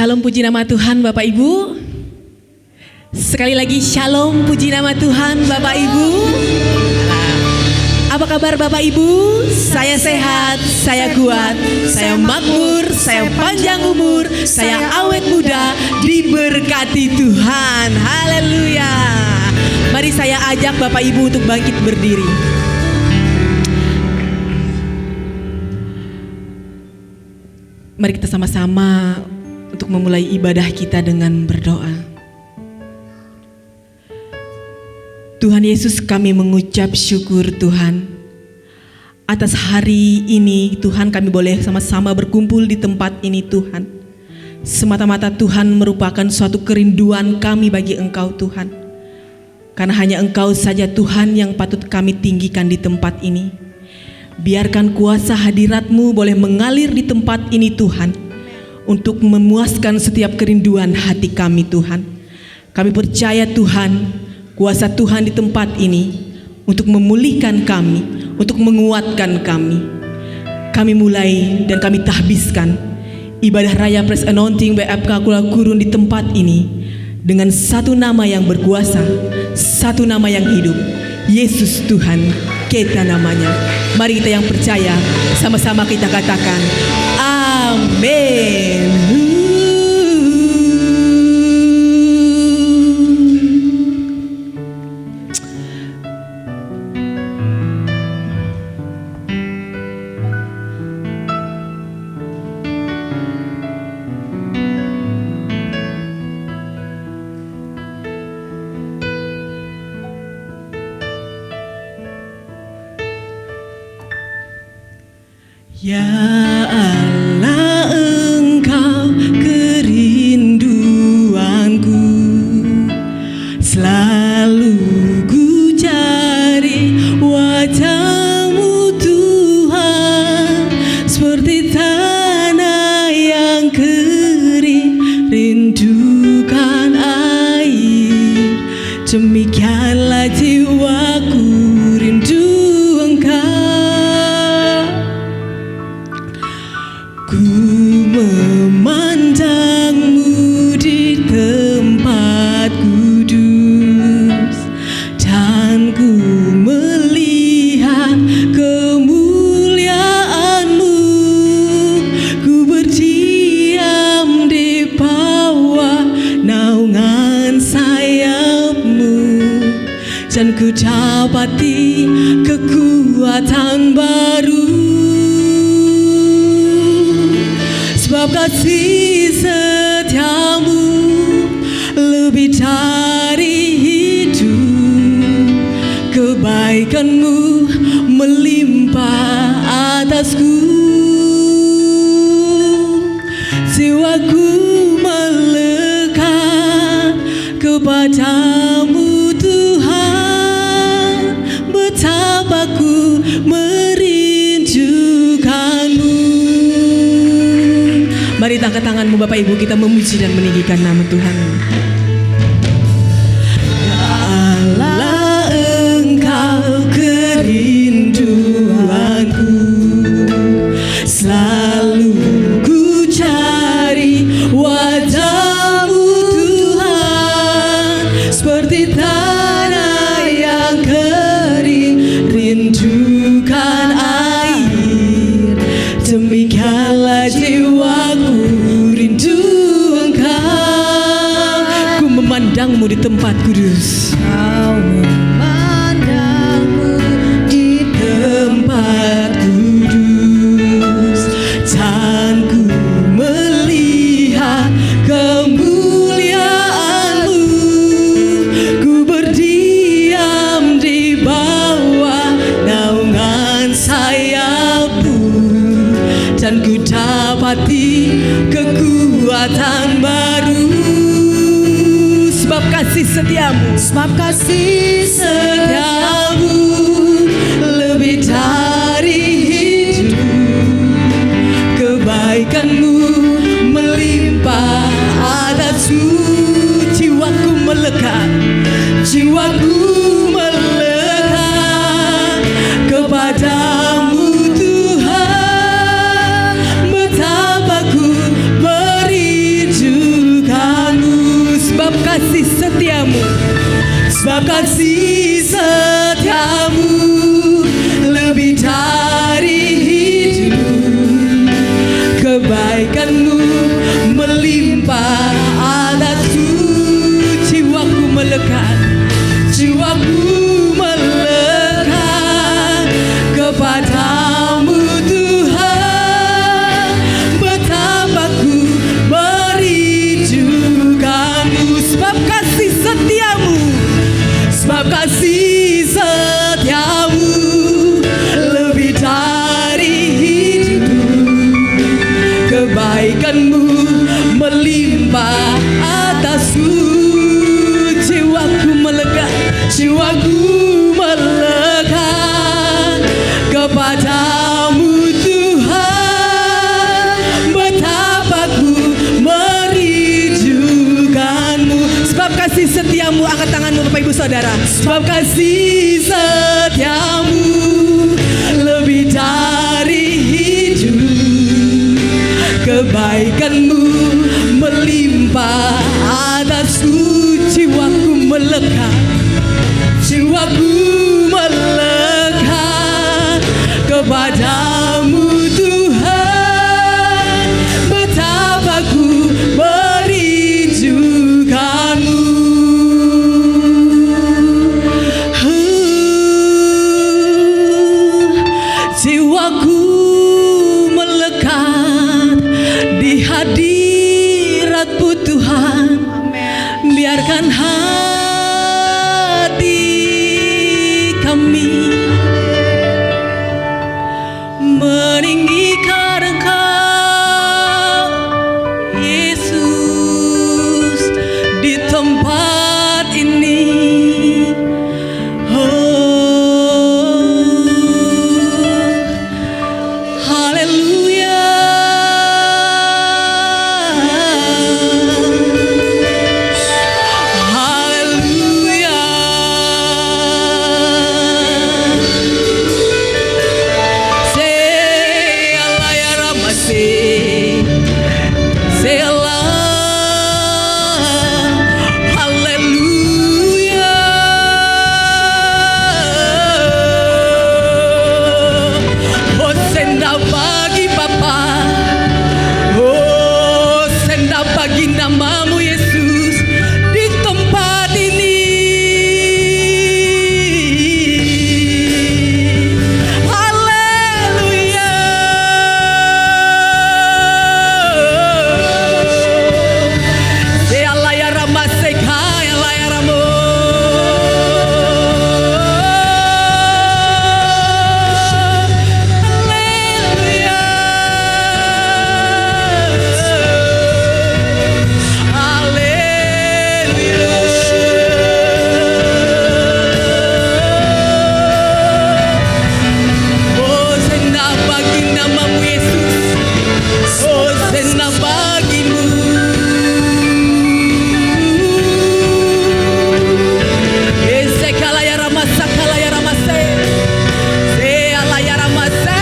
Shalom, puji nama Tuhan Bapak Ibu. Sekali lagi shalom, puji nama Tuhan Bapak Ibu. Apa kabar Bapak Ibu? Saya sehat, saya kuat, saya makmur, saya panjang umur, saya awet muda, diberkati Tuhan. Haleluya. Mari saya ajak Bapak Ibu untuk bangkit berdiri. Mari kita sama-sama untuk memulai ibadah kita dengan berdoa. Tuhan Yesus, kami mengucap syukur Tuhan atas hari ini. Tuhan, kami boleh sama-sama berkumpul di tempat ini Tuhan. Semata-mata Tuhan merupakan suatu kerinduan kami bagi Engkau Tuhan. Karena hanya Engkau saja Tuhan yang patut kami tinggikan di tempat ini. Biarkan kuasa hadirat-Mu boleh mengalir di tempat ini Tuhan, untuk memuaskan setiap kerinduan hati kami Tuhan. Kami percaya Tuhan, kuasa Tuhan di tempat ini untuk memulihkan kami, untuk menguatkan kami. Kami mulai dan kami tahbiskan ibadah raya Praise Anointing WFK Kuala Kurun di tempat ini dengan satu nama yang berkuasa, satu nama yang hidup, Yesus Tuhan, kita namanya. Mari kita yang percaya sama-sama kita katakan amin. Ya Allah, Engkau kerinduanku, selalu ku cari wajah-Mu Tuhan, seperti tanah yang kering rindukan air, demikianlah jiwaku rindu Engkau. Ku memandang-Mu di tempat kudus, dan ku melihat kemuliaan-Mu. Ku berdiam di bawah naungan sayap-Mu, dan ku dapati kekuatan baru. Sebab kasih setia-Mu lebih dari hidup, kebaikan-Mu melimpah atasku. Jiwaku melekat kepadamu Tuhan, betapa ku merindukan-Mu. Mari angkat tanganmu Bapak Ibu, kita memuji dan meninggikan nama Tuhan. Ya Allah, Engkau kerinduanku, selalu ku cari wajah-Mu Tuhan, seperti tanah yang kering rindukan air, demikianlah jiwaku rindu Engkau. Ku memandang-Mu di tempat kudus. Kau memandang-Mu di tempat kudus, dan ku melihat kemuliaan-Mu. Ku berdiam di bawah naungan sayap-Mu, dan ku dapati kekuatan baru. Sebab kasih setia-Mu, sebab kasih setia-Mu lebih dari hidup, kebaikan-Mu melimpah atasku. Jiwaku melekat, jiwaku melekat kepadamu Tuhan, betapa ku merindu tanganmu, angkat tanganmu Bapak Ibu Saudara. Sebab kasih setiamu lebih dari hidup, kebaikanmu melimpah atasku, jiwaku melekat, jiwaku melekat kepadamu Tuhan, betapa ku merindukanmu. Jiwaku melekat di hadirat-Mu Tuhan. Biarkan hati kami meninggikan Engkau, Yesus, di tempat ini. Haleluya. Haleluya. Say Allah ya Ramasi. Say Allah. Haleluya. Oh senda bagi Bapa, oh senda bagi namamu Yesus di tempat ini. Haleluya. Ya Allah ya Ramaseka, ya Allah ya Ramo. Haleluya. Haleluya. Oh senda bagi namamu Yesus, oh senda bagimu. Esekala ya ramasa, kala ya ramase, seala ya ramase.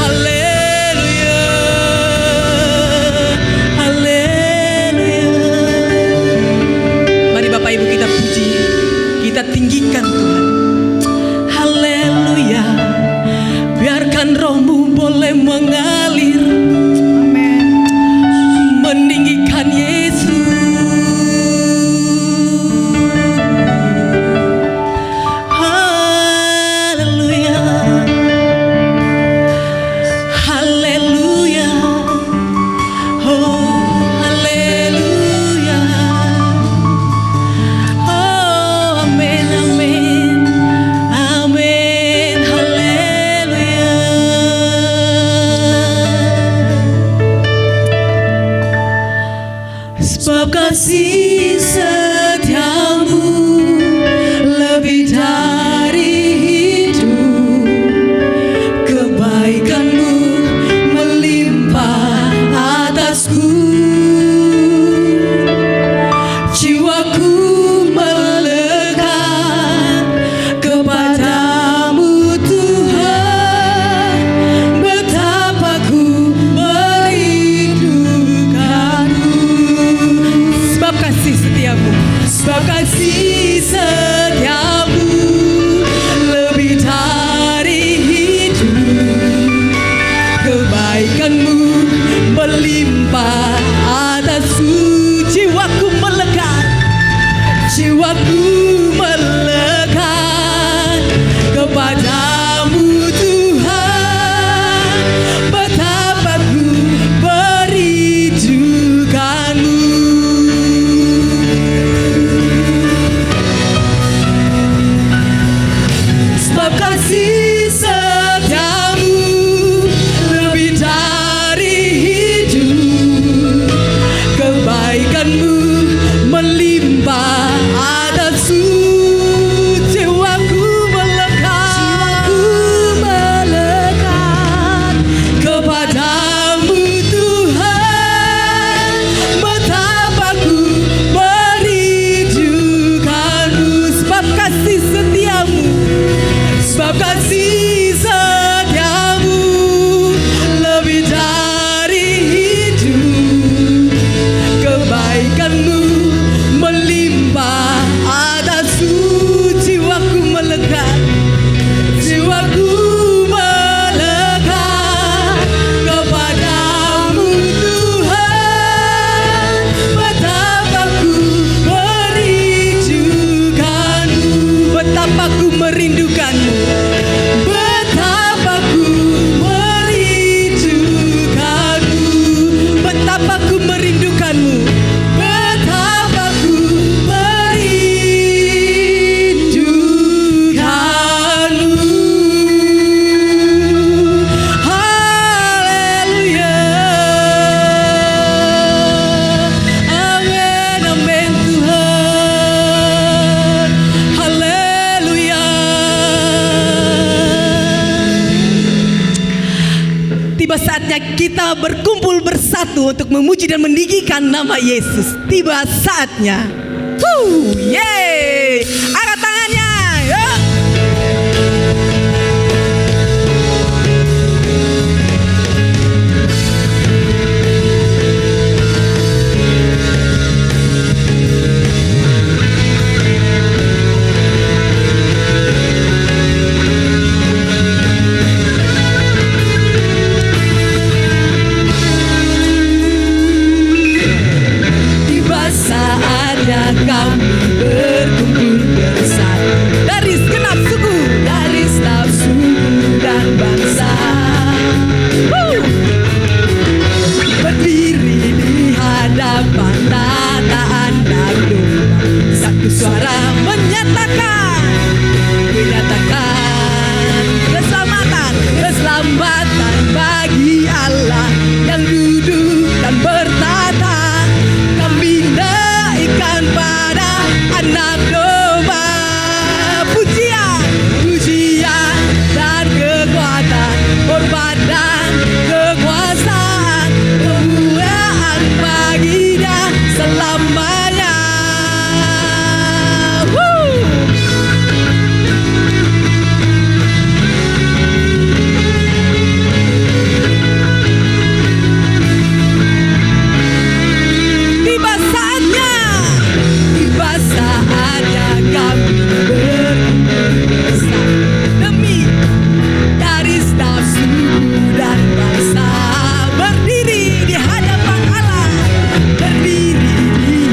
Haleluya. Haleluya. Mari Bapak Ibu kita puji, kita tinggikan Tuhan. Haleluya. Biarkan rohmu boleh mengalir, meninggikan Yesus. Haleluya. Haleluya. Oh haleluya. Oh amin amin. Amin. Haleluya. Sebab kasih setiamu lebih dari hidup, kebaikanmu melimpah atasku, jiwaku melekat kepadamu Tuhan, betapa ku merindukanmu. Sebab kasih setiamu, sebab kasih setiamu lebih dari hidup, kebaikanmu melimpah atasku, jiwaku melekat, jiwaku melekat kepadamu Tuhan, betapa ku merindukanmu. Sebab kasih setiamu lebih dari hidup, kebaikanmu melimpah atas bersatu untuk memuji dan meninggikan nama Yesus. Tiba saatnya. Yeay! Angkat tangannya. Yuk. Saatnya kami berkumpul bersatu dari segenap suku, dari setiap suku dan bangsa. Berdiri di hadapan tataan dan domba, satu suara menyatakan keselamatan bagi Allah yang duduk dan bertata. Naikkan pada anak domba, pujian dan kekuatan, hormat dan kekuasaan, kemuliaan bagi Dia selamanya. Saatnya kami berkumpul bersama demi dari setiap suku dan bangsa, berdiri di hadapan Allah, berdiri di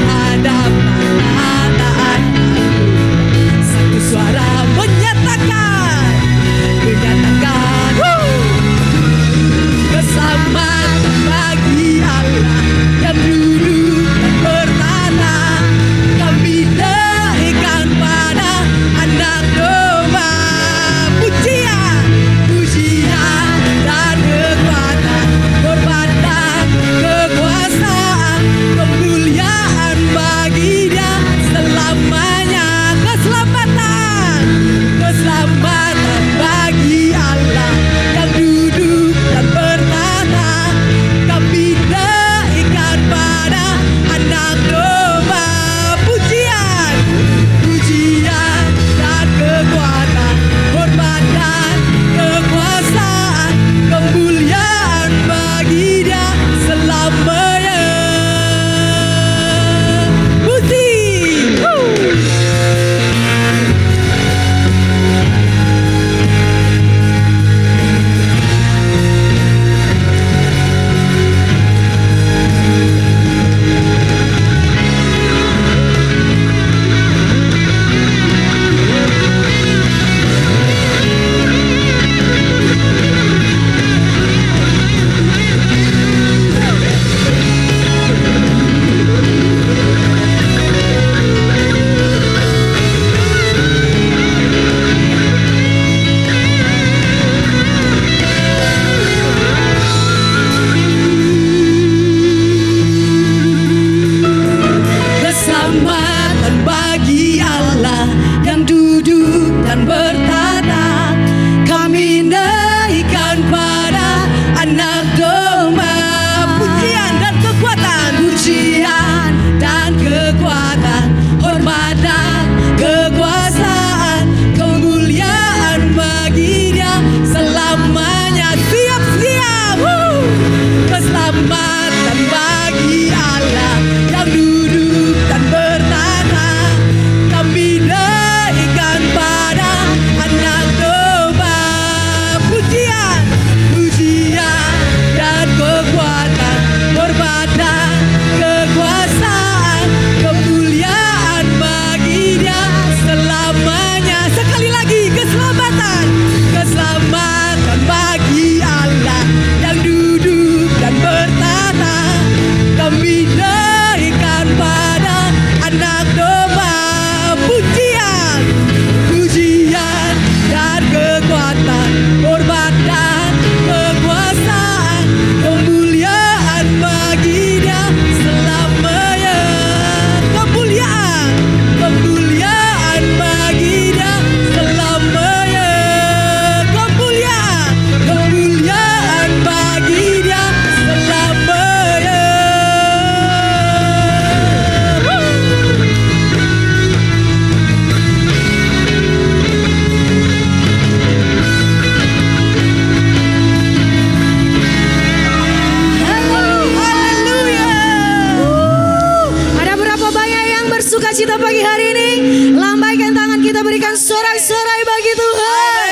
sukacita pagi hari ini. Lambaikan tangan, kita berikan sorak-sorai bagi Tuhan.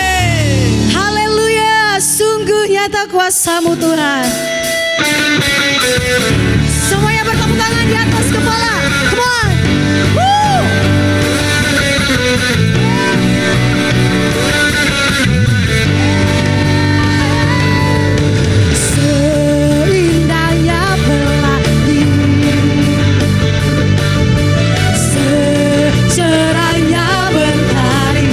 Haleluya, sungguh nyata kuasa-Mu Tuhan. Semuanya bertepuk tangan di atas kepala. Come on. Woo. Seindahnya pelangi, secerahnya mentari,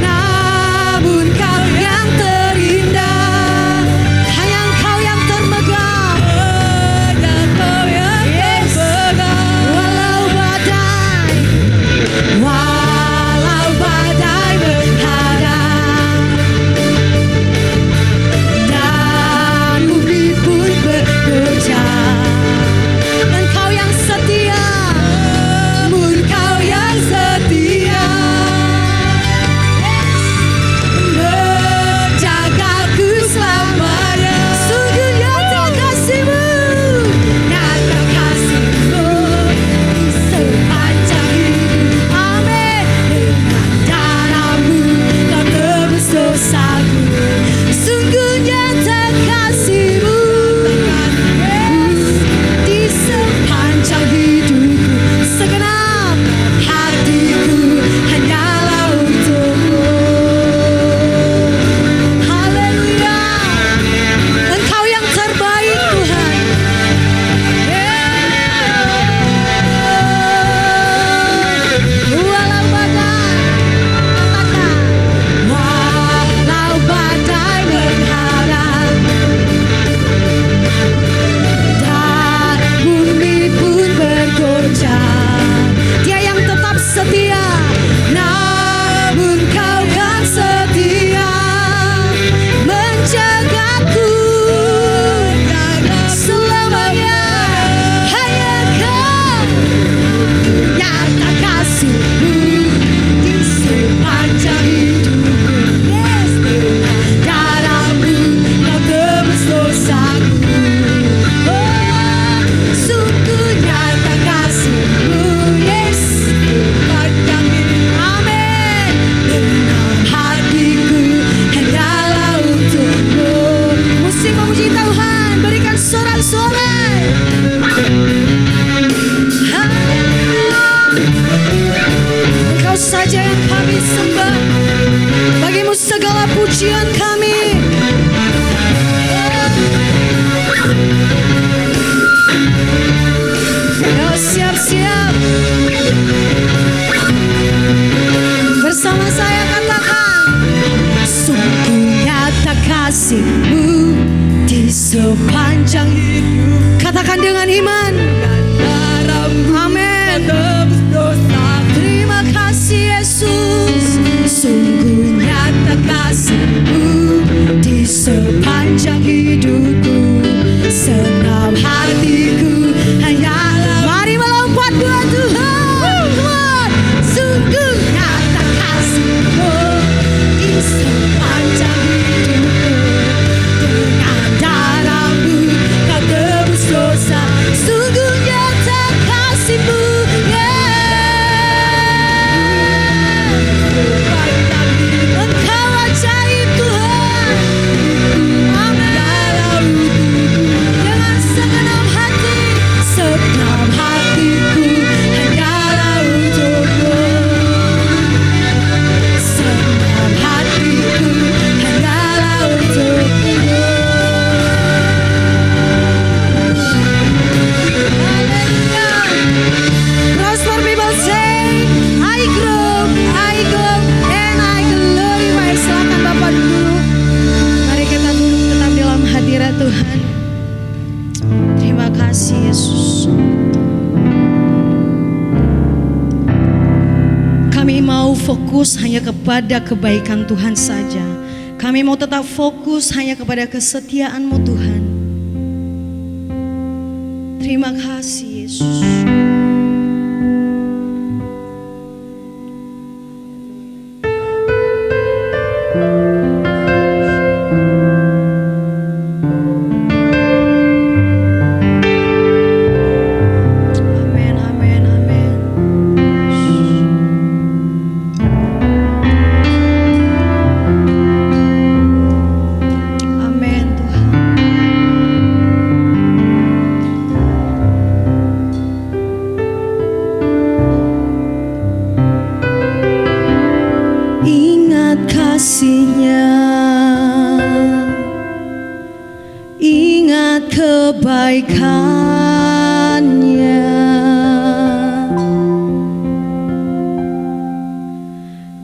namun Kau yang terindah, hanya Engkau yang termegah, hanya Kau yang termegah. Walau badai menghadang dan bumi pun bergoncang, Engkau yang setia, Engkau yang setia, menjagaku selamanya. Sungguh nyata kasih-Mu, nyata kasih-Mu di sepanjang hidup. Amin. Dengan darah-Mu Kau tebus dosaku. Sungguh nyata kasih-Mu di sepanjang hidupku. Segenap hatiku hanyalah untuk-Mu. Haleluya, Engkau yang terbaik Tuhan. Walau badai, katakan, walau badai menghadang dan bumi pun bergoncang, Dia yang tetap setia, namun Kau kan setia, menjagaku selamanya. Hanya Kau, nyata kasih-Mu di sepanjang hidupku. Yes, darah-Mu Kau tebus dosaku. Oh, sungguh nyata kasih-Mu, yes, sepanjang hidup. Amin. Dengan hatiku hanyalah untuk-Mu. Musik memuji Tuhan, berikan sorak-sorai. Engkau saja yang kami sembah, bagimu segala pujian kami. Yo, siap-siap. Bersama saya katakan, sungguh nyata kasih-Mu di sepanjang hidup. Katakan dengan iman. Amin. Terima kasih Yesus. Sungguh nyata kasih-Mu di sepanjang hidupku. Senam hatiku hanyalah. Mari melompat buat Tuhan. Come on. Sungguh nyata kasih-Mu di sepanjang hidupku. Dengan darah-Mu Kau tebus dosa. Sungguh nyata kasih-Mu, Engkau ajaib Tuhan. Amin. Dengan segenap hati, segenap hatiku hanyalah untuk-Mu. Segenap hatiku hanyalah untuk-Mu. Haleluya. Prosper people say, I grow, and I glorify. Silakan Bapak dulu. Mari kita duduk tetap dalam hadirat Tuhan. Terima kasih Yesus. Kami mau fokus hanya kepada kebaikan Tuhan saja. Kami mau tetap fokus hanya kepada kesetiaan-Mu Tuhan. Terima kasih Yesus. kebaikannya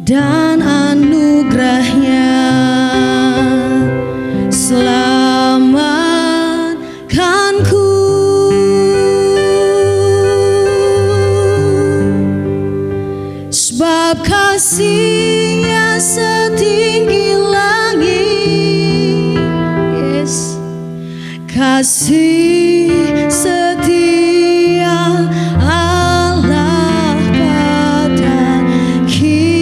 dan anugerahnya selamatkanku. Sebab kasih-Nya setinggi langit, yes. Kasih setia Allah pada kita.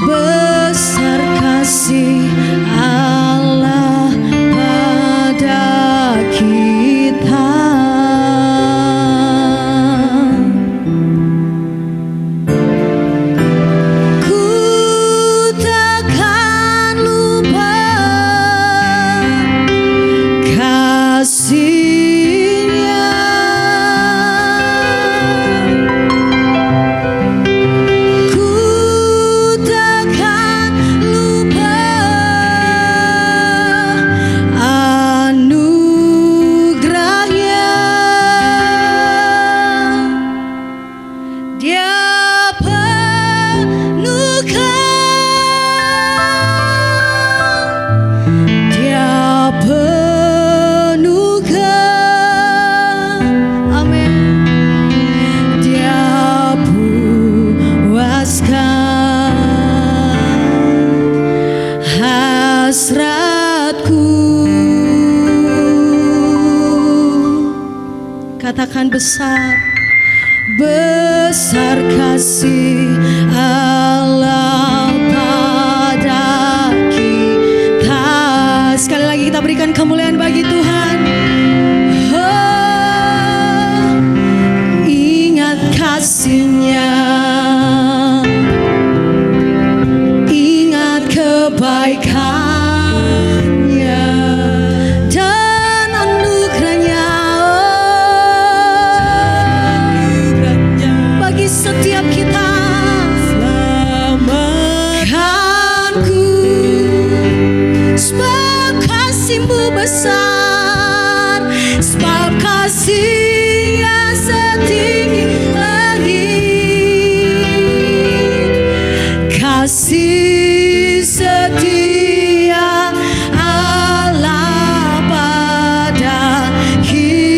Besar kasih Allah pada kita. Ku takkan lupa kasih-Nya. Ku takkan lupa anugerahnya. Dia penuhkan, amin. Dia puaskan hasratku. Katakan besar, besar kasih Allah pada kita. Sekali lagi kita berikan kemuliaan bagi Tuhan. Oh, ingat kasih-Nya, ingat kebaikannya dan anugerahnya. Bagi setiap kita, selamatkanku. Sebab kasih-Mu besar, sebab kasih-Nya setinggi langit. Kasih setia Allah pada kita.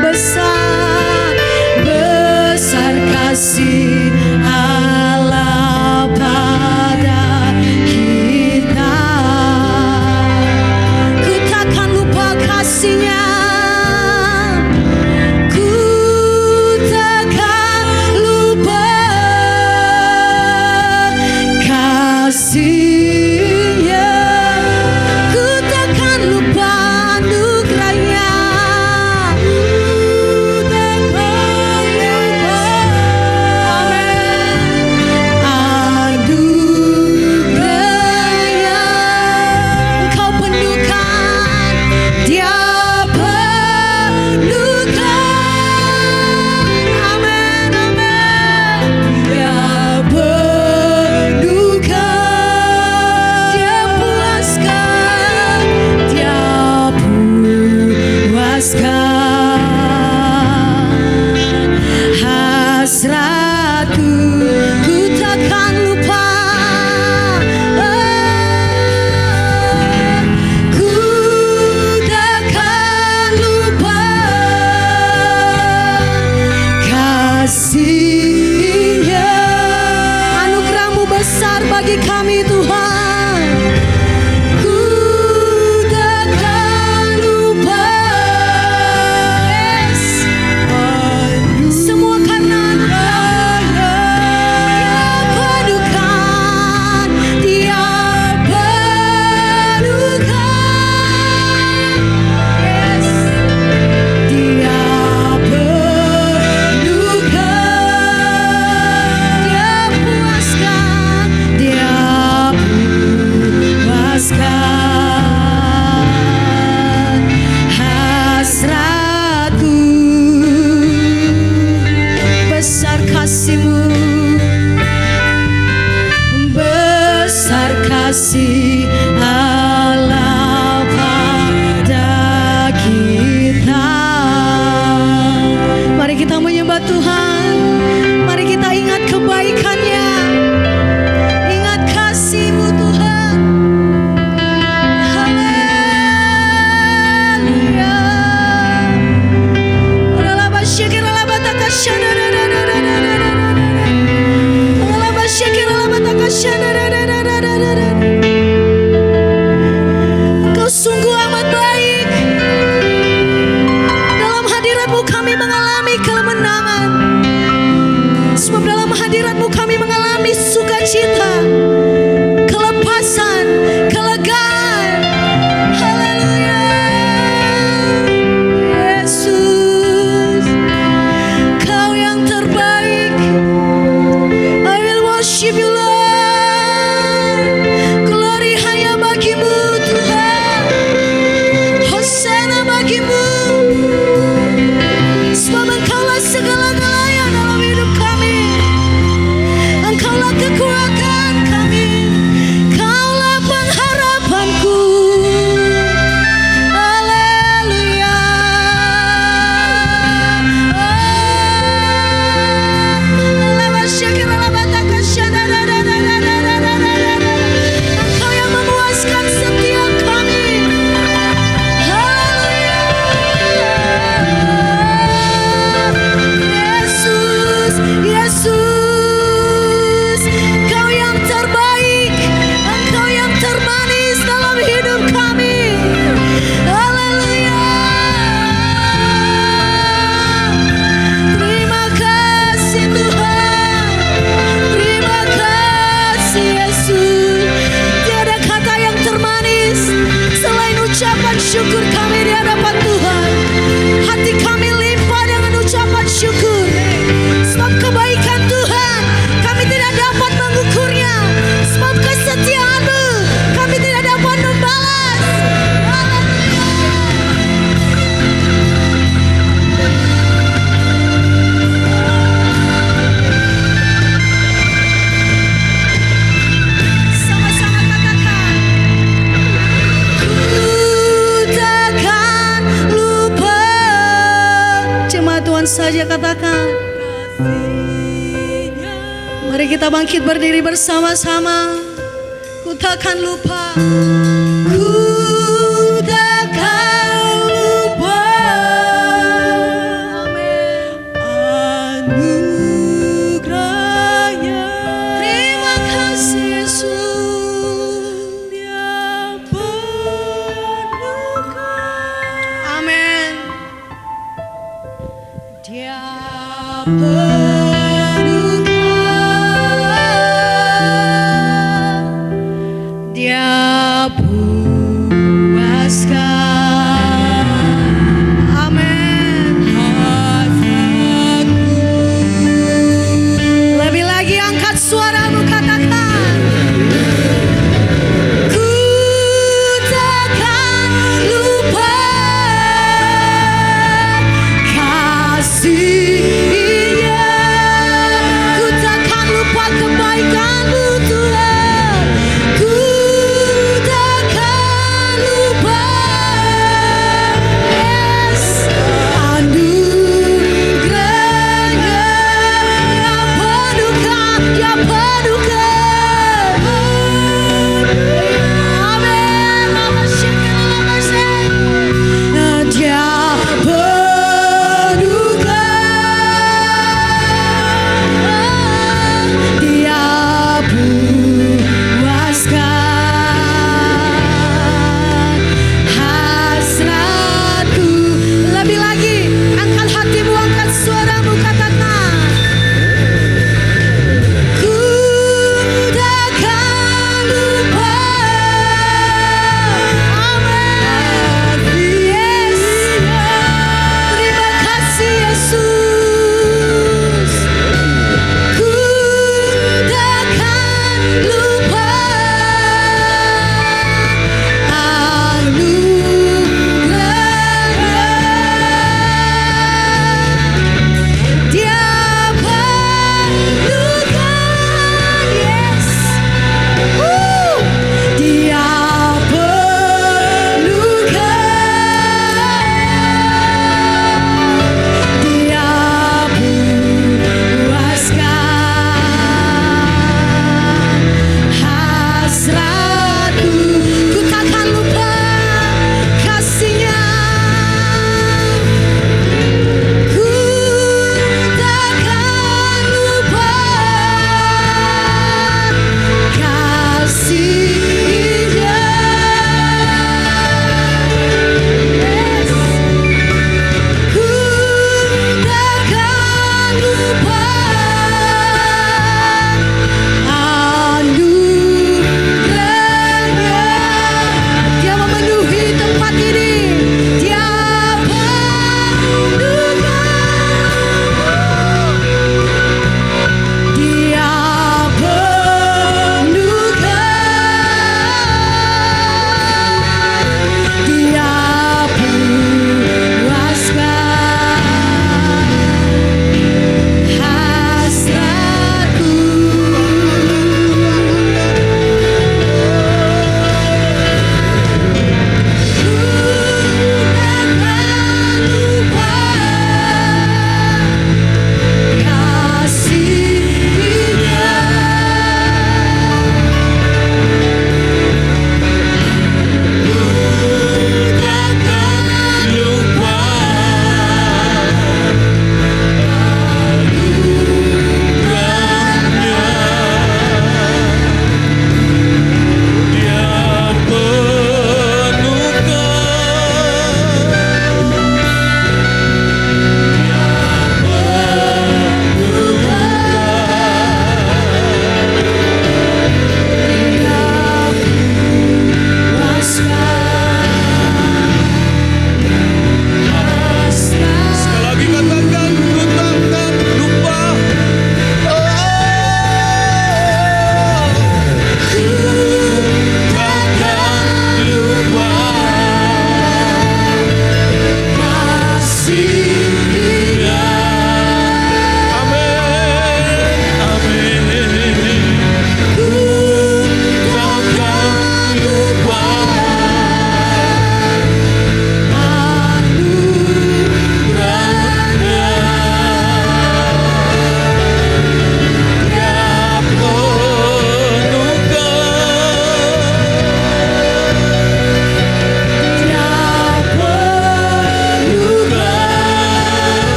Besar, besar kasih Allah pada kita. Ku takkan lupa kasih-Nya. Ku takkan lupa kasih-Nya. Ku takkan lupa anugerahnya. Ku takkan lupa, amin, anugerahnya. Engkau penuhkan, Dia penuhkan, amin, amin. Dia penuhkan, Dia puaskan, Dia puaskan hasratku. Ku takkan lupa, ku takkan lupa kasih-Nya. Anugerah-Mu besar bagi kami Tuhan. Ku takkan lupa, yes. Semua karena Dia penuhkan, Dia penuhkan, yes. Dia penuhkan, Dia puaskan, Dia kasih Allah pada kita. Mari kita menyembah Tuhan. Mari kita ingat kebaikan-Nya. Ingat kasih-Mu Tuhan. Haleluya. Engkau sungguh amat baik. Dalam hadirat-Mu kami mengalami kemenangan. Sebab dalam hadirat-Mu kami mengalami sukacita, kelepasan, kelegaan. Haleluya. Yesus, Kau yang terbaik. I will worship You Lord. Glory hanya bagi-Mu Tuhan. Hosana bagi-Mu. Sebab Engkaulah segala-galanya dalam hidup kami. Engkaulah kekuatan kami. Kaulah pengharapanku. Haleluya. Engkau yang memuaskan setiap kami. Haleluya. Yesus, Yesus, Kau yang terbaik. Engkau yang termanis dalam hidup kami. Haleluya. Terima kasih Tuhan. Terima kasih Yesus. Tiada kata yang termanis selain ucapan syukur kami di hadapan Tuhan. Hati kami limpah dengan ucapan syukur. Sebab kebaikan Tuhan kami tidak dapat mengukurnya. Sebab kesetiaan-Mu kami tidak dapat membalas. Haleluya. Sama-sama katakan. Ku takkan lupa. Jemaat Tuhan saja katakan. Mari kita bangkit berdiri bersama-sama. Ku takkan lupa. Ku takkan lupa. Anugerah-Nya. Terima kasih Yesus. Dia penuhkan. Amin. Dia penuhkan. Dia puaskan. Amin. Lebih lagi angkat suaramu katakan. Ku takkan lupa kasih-Nya.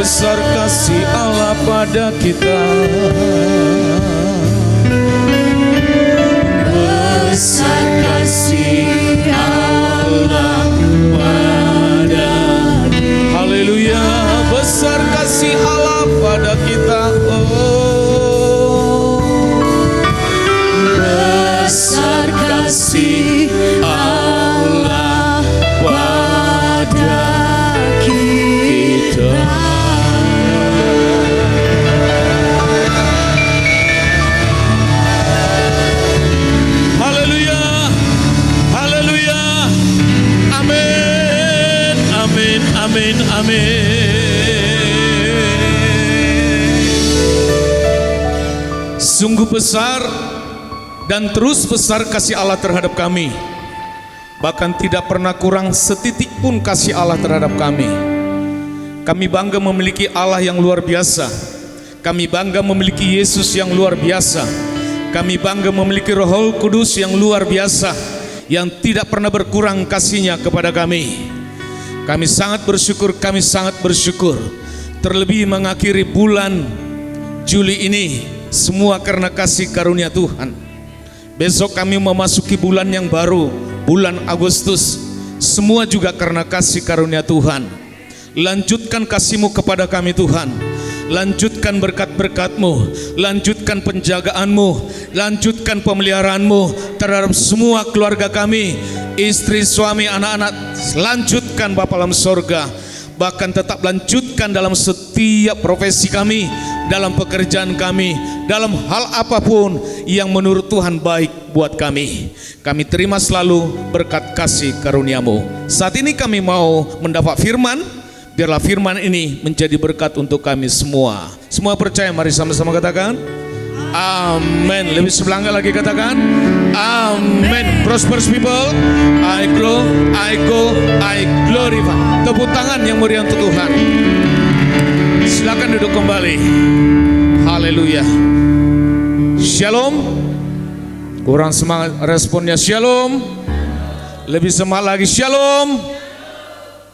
besar kasih Allah pada kita. Besar kasih Allah pada kita. Haleluya, besar kasih Allah pada kita. Besar kasih Allah pada kita. Haleluya, haleluya, amin, amin, amin, amin. Sungguh besar dan terus besar kasih Allah terhadap kami. Bahkan tidak pernah kurang setitik pun kasih Allah terhadap kami. Kami bangga memiliki Allah yang luar biasa. Kami bangga memiliki Yesus yang luar biasa. Kami bangga memiliki Roh Kudus yang luar biasa, yang tidak pernah berkurang kasih-Nya kepada kami. Kami sangat bersyukur, kami sangat bersyukur. Terlebih mengakhiri bulan Juli ini, semua karena kasih karunia Tuhan. Besok kami memasuki bulan yang baru, bulan Agustus. Semua juga karena kasih karunia Tuhan. Lanjutkan kasih-Mu kepada kami Tuhan. Lanjutkan berkat-berkat-Mu, lanjutkan penjagaan-Mu, lanjutkan pemeliharaan-Mu terhadap semua keluarga kami, istri, suami, anak-anak. Lanjutkan Bapa dalam sorga. Bahkan tetap lanjutkan dalam setiap profesi kami, dalam pekerjaan kami, dalam hal apapun yang menurut Tuhan baik buat kami. Kami terima selalu berkat kasih karunia-Mu. Saat ini kami mau mendapat firman. Biarlah firman ini menjadi berkat untuk kami semua. Semua percaya, mari sama-sama katakan amin. Lebih sebelangga lagi katakan amin. Prosperous people, I grow, I go, I glorify. Tepuk tangan yang meriah untuk Tuhan. Silakan duduk kembali. Haleluya. Shalom. Kurang semangat responnya shalom. Lebih semangat lagi shalom.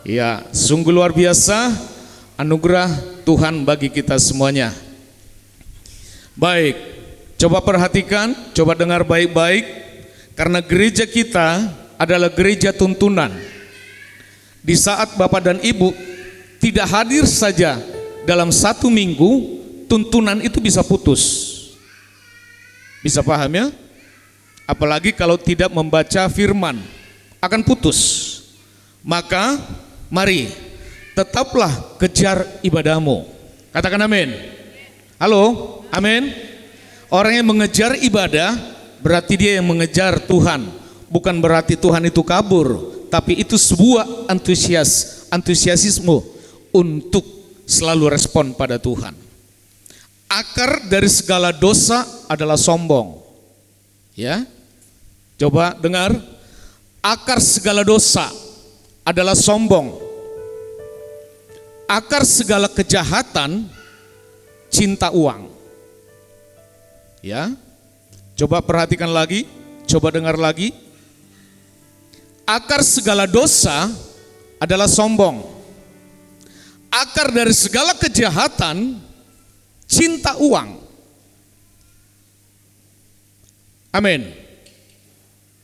Ya, sungguh luar biasa anugerah Tuhan bagi kita semuanya. Baik, coba perhatikan, coba dengar baik-baik. Karena gereja kita adalah gereja tuntunan. Di saat Bapak dan Ibu tidak hadir saja dalam satu minggu, tuntunan itu bisa putus. Bisa paham ya? Apalagi kalau tidak membaca firman, akan putus. Maka mari tetaplah kejar ibadahmu. Katakan amin. Halo, amin. Orang yang mengejar ibadah berarti dia yang mengejar Tuhan. Bukan berarti Tuhan itu kabur, tapi itu sebuah antusiasisme untuk selalu respon pada Tuhan. Akar dari segala dosa adalah sombong. Ya, coba dengar. Akar segala dosa adalah sombong. Akar segala kejahatan cinta uang. Ya, coba perhatikan lagi, coba dengar lagi. Akar segala dosa adalah sombong. Akar dari segala kejahatan cinta uang. Amin.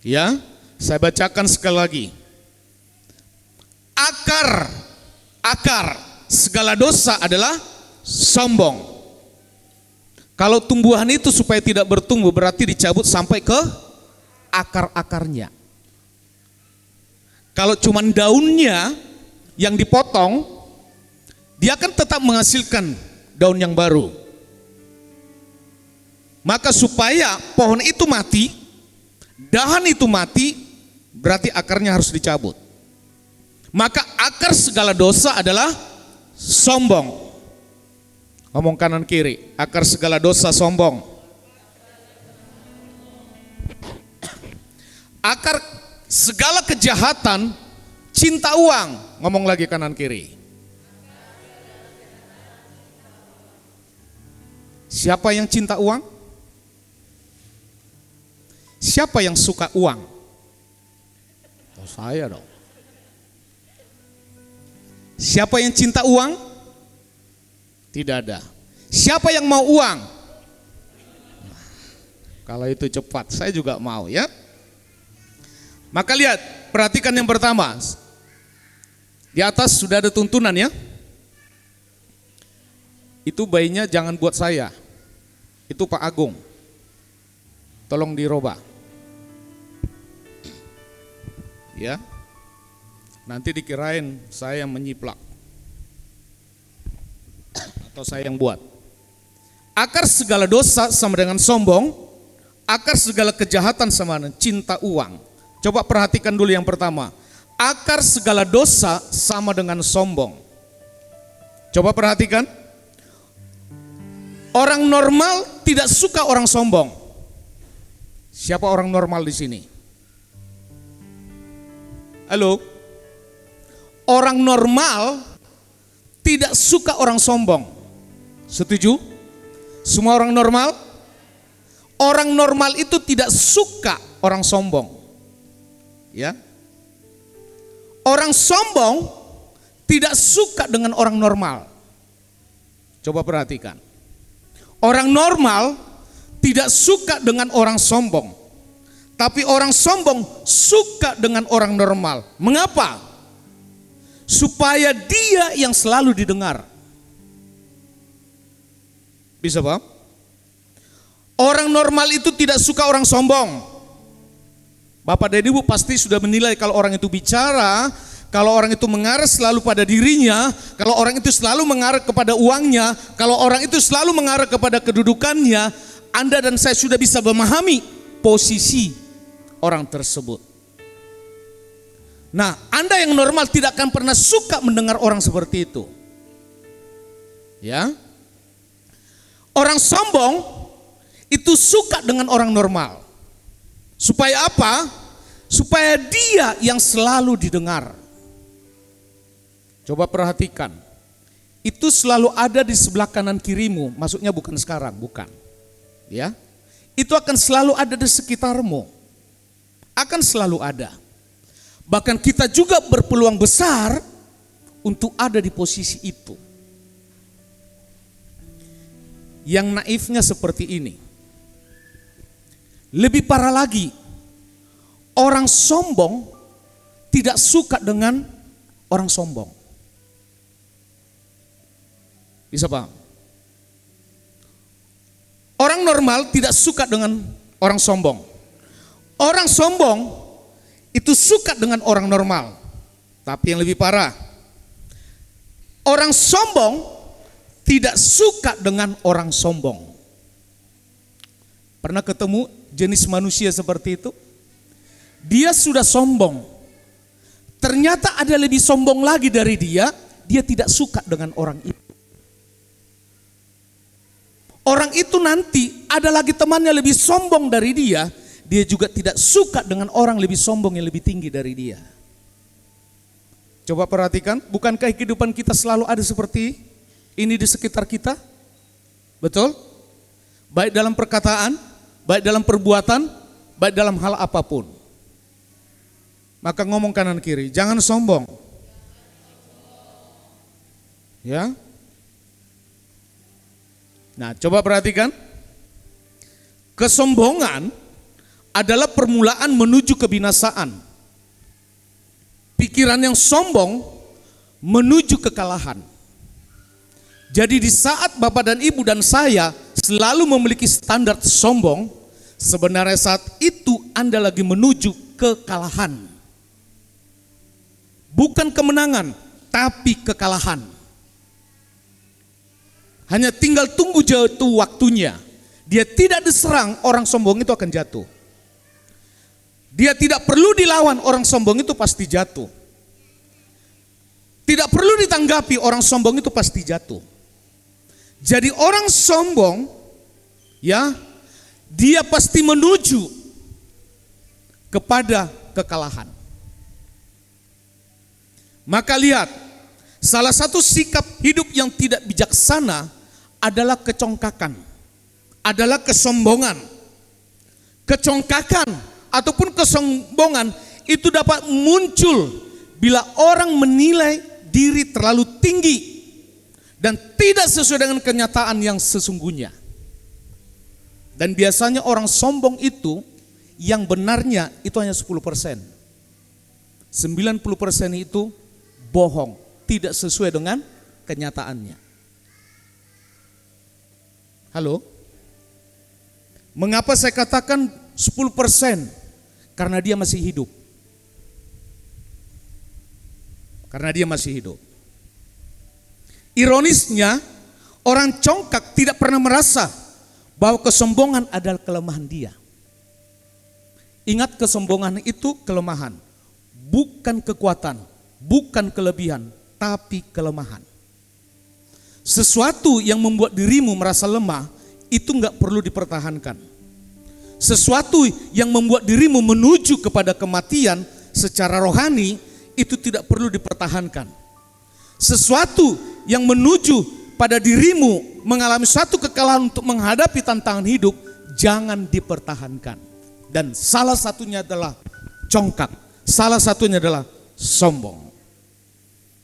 Ya, saya bacakan sekali lagi. Akar segala dosa adalah sombong. Kalau tumbuhan itu supaya tidak bertumbuh berarti dicabut sampai ke akar-akarnya. Kalau cuma daunnya yang dipotong, dia akan tetap menghasilkan daun yang baru. Maka supaya pohon itu mati, dahan itu mati, berarti akarnya harus dicabut. Maka akar segala dosa adalah sombong. Ngomong kanan kiri, akar segala dosa sombong. Akar segala kejahatan cinta uang. Ngomong lagi kanan kiri. Siapa yang cinta uang? Siapa yang suka uang? Oh, saya dong. Siapa yang cinta uang? Tidak ada. Siapa yang mau uang? Kalau itu cepat, saya juga mau ya. Maka lihat, perhatikan yang pertama. Di atas sudah ada tuntunan ya. Itu bayinya jangan buat saya. Itu Pak Agung. Tolong dirubah. Ya. Nanti dikirain saya yang menyiplak. Atau saya yang buat. Akar segala dosa sama dengan sombong, akar segala kejahatan sama dengan cinta uang. Coba perhatikan dulu yang pertama. Akar segala dosa sama dengan sombong. Coba perhatikan. Orang normal tidak suka orang sombong. Siapa orang normal di sini? Halo? Orang normal tidak suka orang sombong. Setuju? Semua orang normal? Orang normal itu tidak suka orang sombong. Ya. Orang sombong tidak suka dengan orang normal. Coba perhatikan. Orang normal tidak suka dengan orang sombong. Tapi orang sombong suka dengan orang normal. Mengapa? Supaya dia yang selalu didengar. Bisa paham? Orang normal itu tidak suka orang sombong. Bapak dan Ibu pasti sudah menilai kalau orang itu bicara, kalau orang itu mengarah selalu pada dirinya, kalau orang itu selalu mengarah kepada uangnya, kalau orang itu selalu mengarah kepada kedudukannya, Anda dan saya sudah bisa memahami posisi orang tersebut. Nah, Anda yang normal tidak akan pernah suka mendengar orang seperti itu. Ya. Orang sombong itu suka dengan orang normal. Supaya apa? Supaya dia yang selalu didengar. Coba perhatikan. Itu selalu ada di sebelah kanan kirimu, maksudnya bukan sekarang, bukan. Ya. Itu akan selalu ada di sekitarmu. Akan selalu ada. Bahkan kita juga berpeluang besar untuk ada di posisi itu. Yang naifnya seperti ini. Lebih parah lagi, orang sombong tidak suka dengan orang sombong. Bisa paham? Orang normal tidak suka dengan orang sombong. Orang sombong itu suka dengan orang normal. Tapi yang lebih parah, orang sombong tidak suka dengan orang sombong. Pernah ketemu jenis manusia seperti itu? Dia sudah sombong. Ternyata ada lebih sombong lagi dari dia tidak suka dengan orang itu. Orang itu nanti ada lagi temannya lebih sombong dari dia juga tidak suka dengan orang lebih sombong yang lebih tinggi dari dia. Coba perhatikan, bukankah kehidupan kita selalu ada seperti ini di sekitar kita? Betul? Baik dalam perkataan, baik dalam perbuatan, baik dalam hal apapun. Maka ngomong kanan kiri, jangan sombong. Ya. Nah, coba perhatikan. Kesombongan adalah permulaan menuju kebinasaan. Pikiran yang sombong menuju kekalahan. Jadi di saat Bapak dan Ibu dan saya selalu memiliki standar sombong, sebenarnya saat itu Anda lagi menuju kekalahan. Bukan kemenangan, tapi kekalahan. Hanya tinggal tunggu jatuh waktunya. Dia tidak diserang, orang sombong itu akan jatuh. Dia tidak perlu dilawan, orang sombong itu pasti jatuh. Tidak perlu ditanggapi, orang sombong itu pasti jatuh. Jadi orang sombong, ya, dia pasti menuju kepada kekalahan. Maka lihat, salah satu sikap hidup yang tidak bijaksana adalah kecongkakan, adalah kesombongan. Kecongkakan ataupun kesombongan itu dapat muncul bila orang menilai diri terlalu tinggi dan tidak sesuai dengan kenyataan yang sesungguhnya. Dan biasanya orang sombong itu yang benarnya itu hanya 10%. 90% itu bohong, tidak sesuai dengan kenyataannya. Halo? Mengapa saya katakan 10%? Karena dia masih hidup. Karena dia masih hidup. Ironisnya, orang congkak tidak pernah merasa bahwa kesombongan adalah kelemahan dia. Ingat, kesombongan itu kelemahan, bukan kekuatan, bukan kelebihan, tapi kelemahan. Sesuatu yang membuat dirimu merasa lemah itu enggak perlu dipertahankan. Sesuatu yang membuat dirimu menuju kepada kematian secara rohani itu tidak perlu dipertahankan. Sesuatu yang menuju pada dirimu mengalami suatu kekalahan untuk menghadapi tantangan hidup, jangan dipertahankan. Dan salah satunya adalah congkak, salah satunya adalah sombong.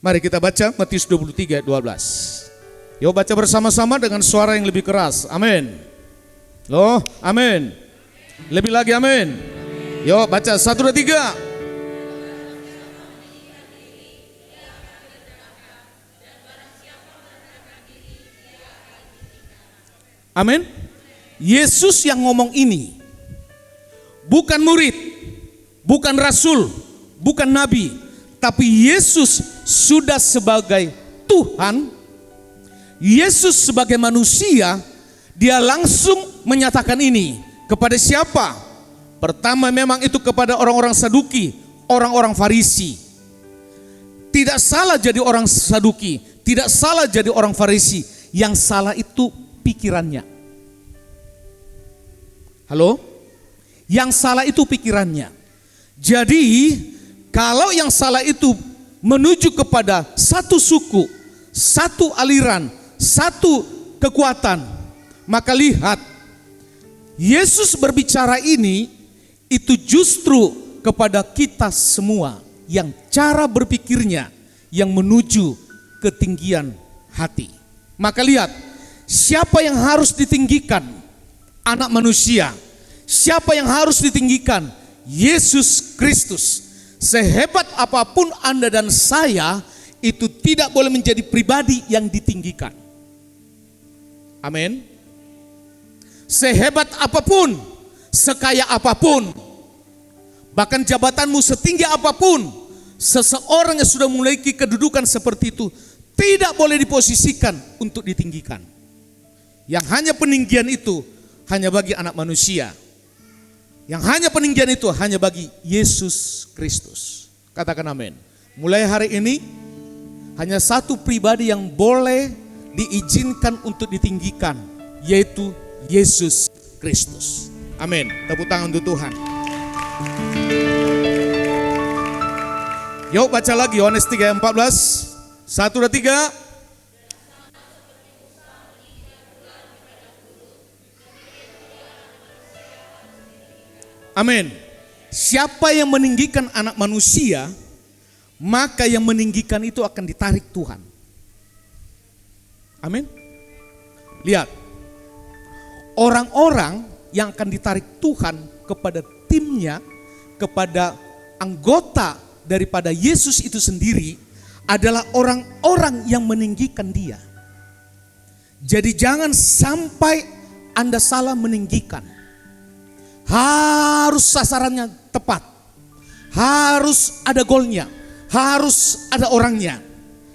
Mari kita baca Matius 23:12. Yuk baca bersama-sama dengan suara yang lebih keras. Amin. Loh, amin. Lebih lagi amin. Yuk baca 1, 2, 3. Amin. Yesus yang ngomong ini, bukan murid, bukan rasul, bukan nabi, tapi Yesus sudah sebagai Tuhan, Yesus sebagai manusia, dia langsung menyatakan ini kepada siapa? Pertama memang itu kepada orang-orang Saduki, orang-orang Farisi. Tidak salah jadi orang Saduki, tidak salah jadi orang Farisi, yang salah itu pikirannya. Halo? Yang salah itu pikirannya. Jadi kalau yang salah itu menuju kepada satu suku, satu aliran, satu kekuatan, maka lihat, Yesus berbicara ini itu justru kepada kita semua yang cara berpikirnya yang menuju ketinggian hati. Maka lihat, siapa yang harus ditinggikan? Anak manusia. Siapa yang harus ditinggikan? Yesus Kristus. Sehebat apapun Anda dan saya, itu tidak boleh menjadi pribadi yang ditinggikan. Amin. Sehebat apapun, sekaya apapun, bahkan jabatanmu setinggi apapun, seseorang yang sudah memiliki kedudukan seperti itu tidak boleh diposisikan untuk ditinggikan. Yang hanya peninggian itu hanya bagi anak manusia. Yang hanya peninggian itu hanya bagi Yesus Kristus. Katakan amin. Mulai hari ini hanya satu pribadi yang boleh diizinkan untuk ditinggikan, yaitu Yesus Kristus. Amin. Tepuk tangan untuk Tuhan. Yuk baca lagi Yohanes 3:14. 1, 2, 3. Amin. Siapa yang meninggikan anak manusia, maka yang meninggikan itu akan ditarik Tuhan. Amin. Lihat, orang-orang yang akan ditarik Tuhan kepada timnya, kepada anggota daripada Yesus itu sendiri adalah orang-orang yang meninggikan dia. Jadi jangan sampai Anda salah meninggikan. Harus sasarannya tepat, harus ada golnya, harus ada orangnya.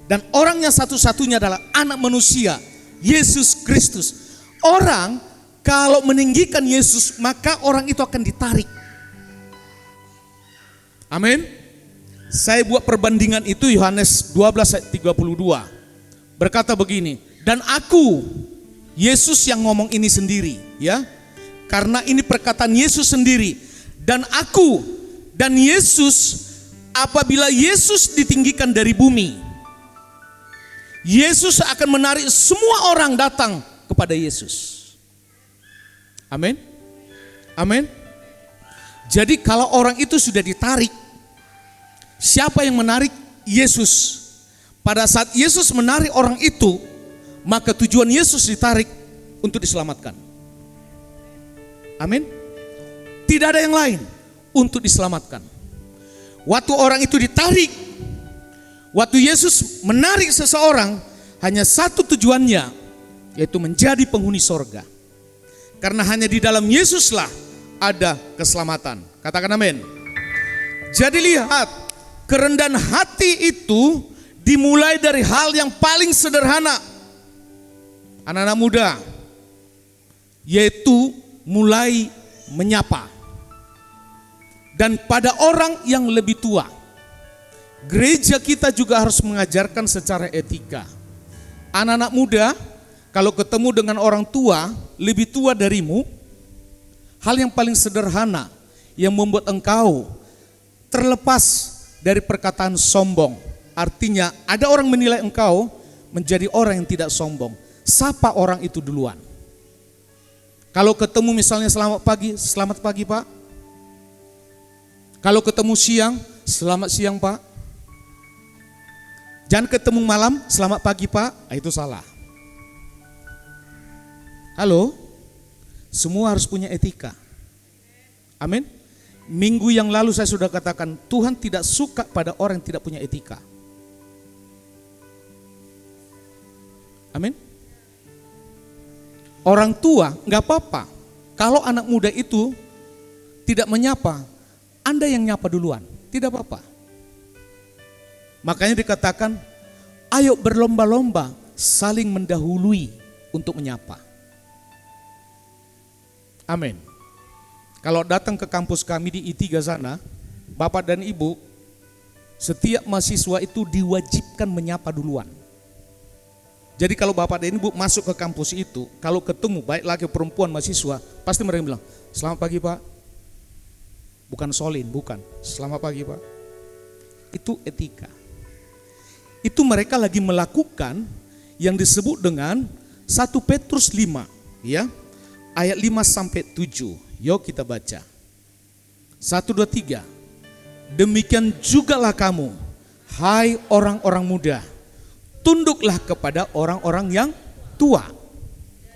Dan orangnya satu-satunya adalah anak manusia, Yesus Kristus. Orang kalau meninggikan Yesus, maka orang itu akan ditarik. Amin. Saya buat perbandingan itu Yohanes 12:32. Berkata begini, dan aku, Yesus yang ngomong ini sendiri, ya. Karena ini perkataan Yesus sendiri. Dan aku dan Yesus, apabila Yesus ditinggikan dari bumi, Yesus akan menarik semua orang datang kepada Yesus. Amin. Amin. Jadi kalau orang itu sudah ditarik, siapa yang menarik? Yesus. Pada saat Yesus menarik orang itu, maka tujuan Yesus ditarik untuk diselamatkan. Amin. Tidak ada yang lain untuk diselamatkan. Waktu orang itu ditarik, waktu Yesus menarik seseorang, hanya satu tujuannya, yaitu menjadi penghuni sorga. Karena hanya di dalam Yesuslah ada keselamatan. Katakan amin. Jadi lihat, kerendahan hati itu dimulai dari hal yang paling sederhana. Anak-anak muda, yaitu mulai menyapa. Dan pada orang yang lebih tua, gereja kita juga harus mengajarkan secara etika. Anak-anak muda, kalau ketemu dengan orang tua, lebih tua darimu, hal yang paling sederhana yang membuat engkau terlepas dari perkataan sombong. Artinya ada orang menilai engkau menjadi orang yang tidak sombong. Sapa orang itu duluan. Kalau ketemu misalnya selamat pagi Pak. Kalau ketemu siang, selamat siang Pak. Jangan ketemu malam, selamat pagi Pak. Itu salah. Halo, semua harus punya etika. Amin. Minggu yang lalu saya sudah katakan, Tuhan tidak suka pada orang yang tidak punya etika. Amin. Orang tua nggak apa-apa. Kalau anak muda itu tidak menyapa, Anda yang nyapa duluan, tidak apa-apa. Makanya dikatakan, ayo berlomba-lomba saling mendahului untuk menyapa. Amin. Kalau datang ke kampus kami di I3 sana, Bapak dan Ibu, setiap mahasiswa itu diwajibkan menyapa duluan. Jadi kalau Bapak dan Ibu masuk ke kampus itu, kalau ketemu baik laki perempuan mahasiswa, pasti mereka bilang, selamat pagi Pak. Bukan solin, bukan. Selamat pagi Pak. Itu etika. Itu mereka lagi melakukan yang disebut dengan 1 Petrus 5, ya. Ayat 5 sampai 7. Yuk kita baca. 1, 2, 3. Demikian jugalah kamu, hai orang-orang muda, tunduklah kepada orang-orang yang tua.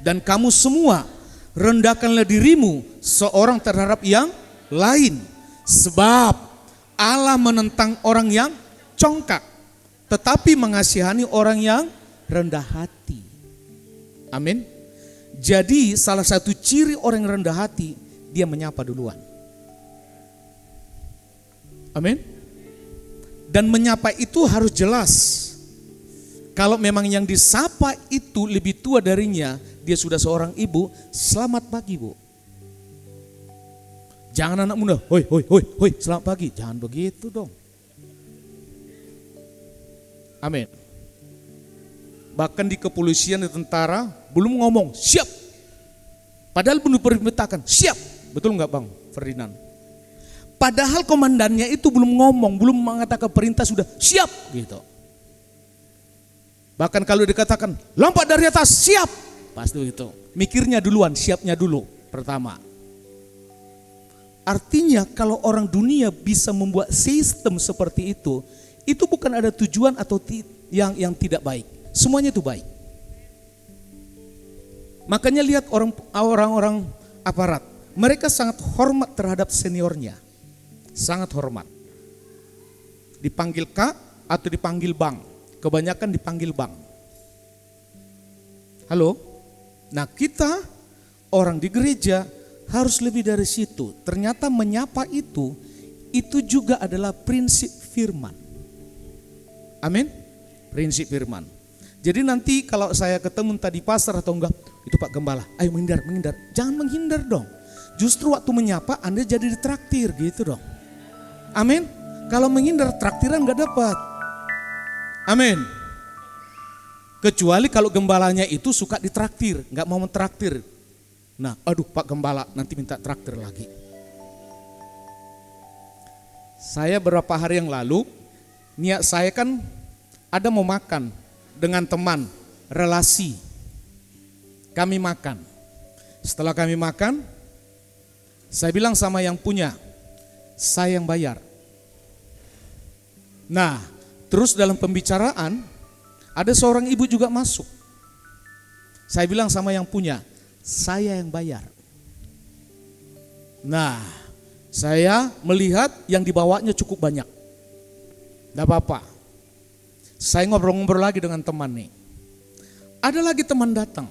Dan kamu semua rendahkanlah dirimu seorang terhadap yang lain. Sebab Allah menentang orang yang congkak, tetapi mengasihani orang yang rendah hati. Amin. Jadi salah satu ciri orang yang rendah hati, dia menyapa duluan. Amin. Dan menyapa itu harus jelas. Kalau memang yang disapa itu lebih tua darinya, dia sudah seorang ibu, selamat pagi Bu. Jangan anak muda, hoi, selamat pagi. Jangan begitu dong. Amin. Bahkan di kepolisian, di tentara, belum ngomong, siap. Padahal belum diperintahkan, siap. Betul nggak Bang Ferdinand? Padahal komandannya itu belum ngomong, belum mengatakan perintah sudah siap gitu. Bahkan kalau dikatakan, lompat dari atas, siap. Pasti itu. Mikirnya duluan, siapnya dulu, pertama. Artinya kalau orang dunia bisa membuat sistem seperti itu bukan ada tujuan atau yang tidak baik. Semuanya itu baik. Makanya lihat orang-orang aparat, mereka sangat hormat terhadap seniornya. Sangat hormat. Dipanggil Kak atau dipanggil Bang. Kebanyakan dipanggil Bang. Halo? Nah kita orang di gereja harus lebih dari situ. Ternyata menyapa itu juga adalah prinsip firman. Amin. Prinsip firman. Jadi nanti kalau saya ketemu tadi pasar atau enggak, itu Pak Gembala, ayo menghindar. Jangan menghindar dong. Justru waktu menyapa Anda jadi ditraktir gitu dong. Amin. Kalau menghindar traktiran enggak dapat. Amin. Kecuali kalau gembalanya itu suka ditraktir, enggak mau mentraktir. Nah, aduh Pak Gembala nanti minta traktir lagi. Saya beberapa hari yang lalu, niat saya kan ada mau makan dengan teman, relasi. Kami makan. Setelah kami makan, saya bilang sama yang punya, saya yang bayar. Nah, terus dalam pembicaraan, ada seorang ibu juga masuk. Saya bilang sama yang punya, saya yang bayar. Nah, saya melihat yang dibawanya cukup banyak. Tidak apa-apa. Saya ngobrol-ngobrol lagi dengan teman nih. Ada lagi teman datang.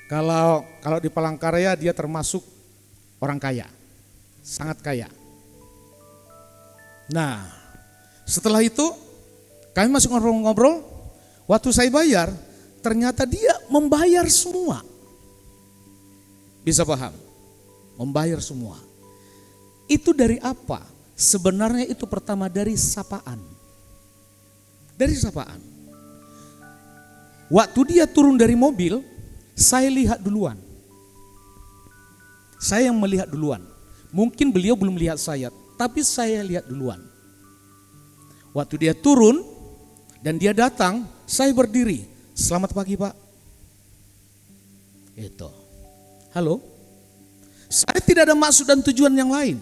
Kalau di Palangkaraya dia termasuk orang kaya. Sangat kaya. Nah, setelah itu kami masih ngobrol-ngobrol. Waktu saya bayar, ternyata dia membayar semua. Bisa paham? Membayar semua. Itu dari apa? Sebenarnya itu pertama dari sapaan. Dari sapaan. Waktu dia turun dari mobil, saya lihat duluan. Saya yang melihat duluan. Mungkin beliau belum lihat saya, tapi saya lihat duluan. Waktu dia turun dan dia datang, saya berdiri. Selamat pagi Pak. Itu. Halo. Saya tidak ada maksud dan tujuan yang lain.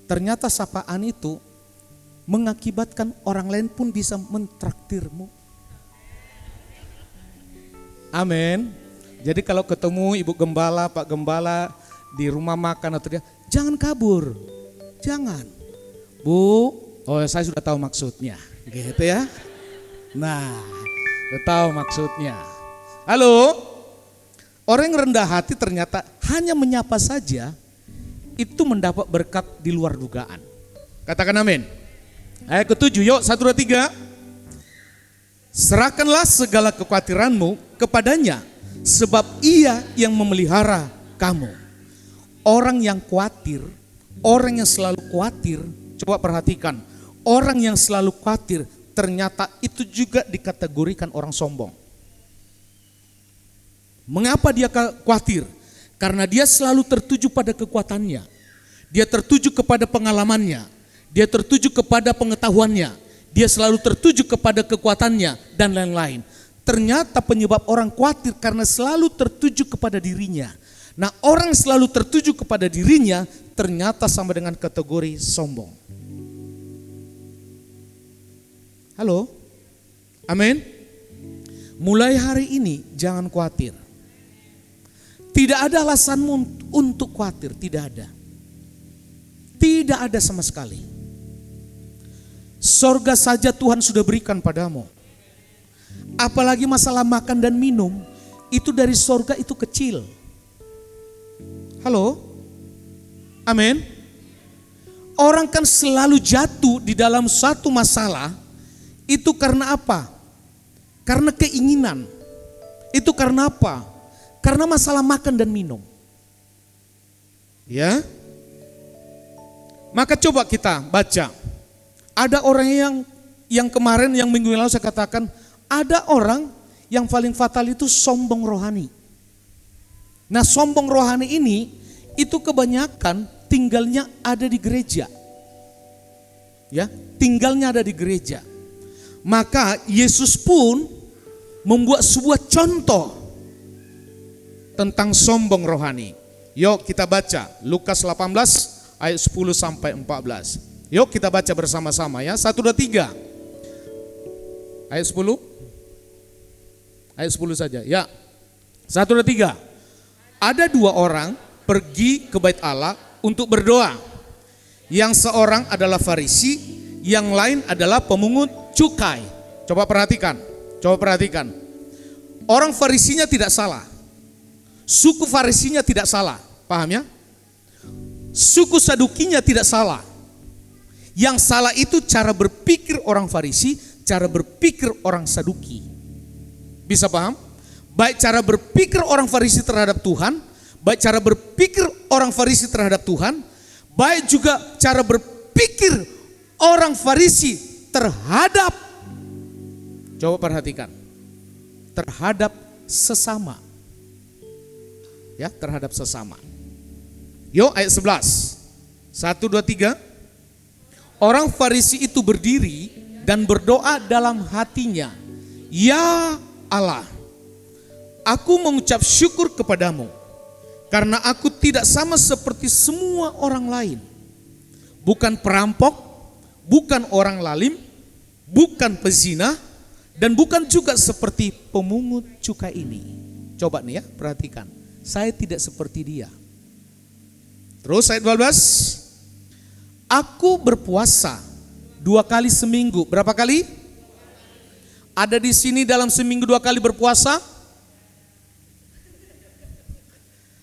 Ternyata sapaan itu mengakibatkan orang lain pun bisa mentraktirmu. Amin. Jadi kalau ketemu Ibu Gembala, Pak Gembala di rumah makan atau dia, jangan kabur. Jangan. Bu, oh saya sudah tahu maksudnya. Gitu ya. Nah, sudah tahu maksudnya. Halo. Orang yang rendah hati ternyata hanya menyapa saja itu mendapat berkat di luar dugaan. Katakan amin. Ayat ke-7, yuk 1, 2, 3. Serahkanlah segala kekhawatiranmu kepadanya, sebab ia yang memelihara kamu. Orang yang khawatir, orang yang selalu khawatir, coba perhatikan. Orang yang selalu khawatir ternyata itu juga dikategorikan orang sombong. Mengapa dia khawatir? Karena dia selalu tertuju pada kekuatannya. Dia tertuju kepada pengalamannya. Dia tertuju kepada pengetahuannya. Dia selalu tertuju kepada kekuatannya dan lain-lain. Ternyata penyebab orang khawatir karena selalu tertuju kepada dirinya. Nah, orang selalu tertuju kepada dirinya ternyata sama dengan kategori sombong. Halo? Amin? Mulai hari ini jangan khawatir. Tidak ada alasanmu untuk khawatir, tidak ada. Tidak ada sama sekali. Sorga saja Tuhan sudah berikan padamu. Apalagi masalah makan dan minum, itu dari sorga itu kecil. Halo? Amin? Orang kan selalu jatuh di dalam satu masalah, itu karena apa? Karena keinginan. Itu karena apa? Karena masalah makan dan minum. Ya. Maka coba kita baca. Ada orang yang kemarin yang minggu lalu saya katakan, ada orang yang paling fatal itu sombong rohani. Nah, sombong rohani ini itu kebanyakan tinggalnya ada di gereja. Ya, tinggalnya ada di gereja. Maka Yesus pun membuat sebuah contoh tentang sombong rohani. Yuk kita baca Lukas 18 ayat 10 sampai 14. Yuk kita baca bersama-sama ya. 1, 2, 3. Ayat 10. Ayat 10 saja ya. 1, 2, 3. Ada 2 orang pergi ke bait Allah untuk berdoa. Yang seorang adalah Farisi, yang lain adalah pemungut cukai. Coba perhatikan. Orang Farisinya tidak salah. Suku Farisinya tidak salah, paham ya? Suku Sadukinya tidak salah. Yang salah itu cara berpikir orang Farisi, cara berpikir orang Saduki. Bisa paham? Baik cara berpikir orang Farisi terhadap Tuhan, baik cara berpikir orang Farisi terhadap Tuhan, baik juga cara berpikir orang Farisi terhadap, coba perhatikan, terhadap sesama. Ya, terhadap sesama. Yuk ayat 11. 1, 2, 3. Orang Farisi itu berdiri dan berdoa dalam hatinya. Ya Allah, aku mengucap syukur kepadamu karena aku tidak sama seperti semua orang lain. Bukan perampok, bukan orang lalim, bukan pezina, Dan bukan juga seperti pemungut cukai ini. Coba nih ya, perhatikan. Saya tidak seperti dia. Terus ayat 12. Aku berpuasa 2 kali seminggu. Berapa kali? Ada di sini dalam seminggu 2 kali berpuasa?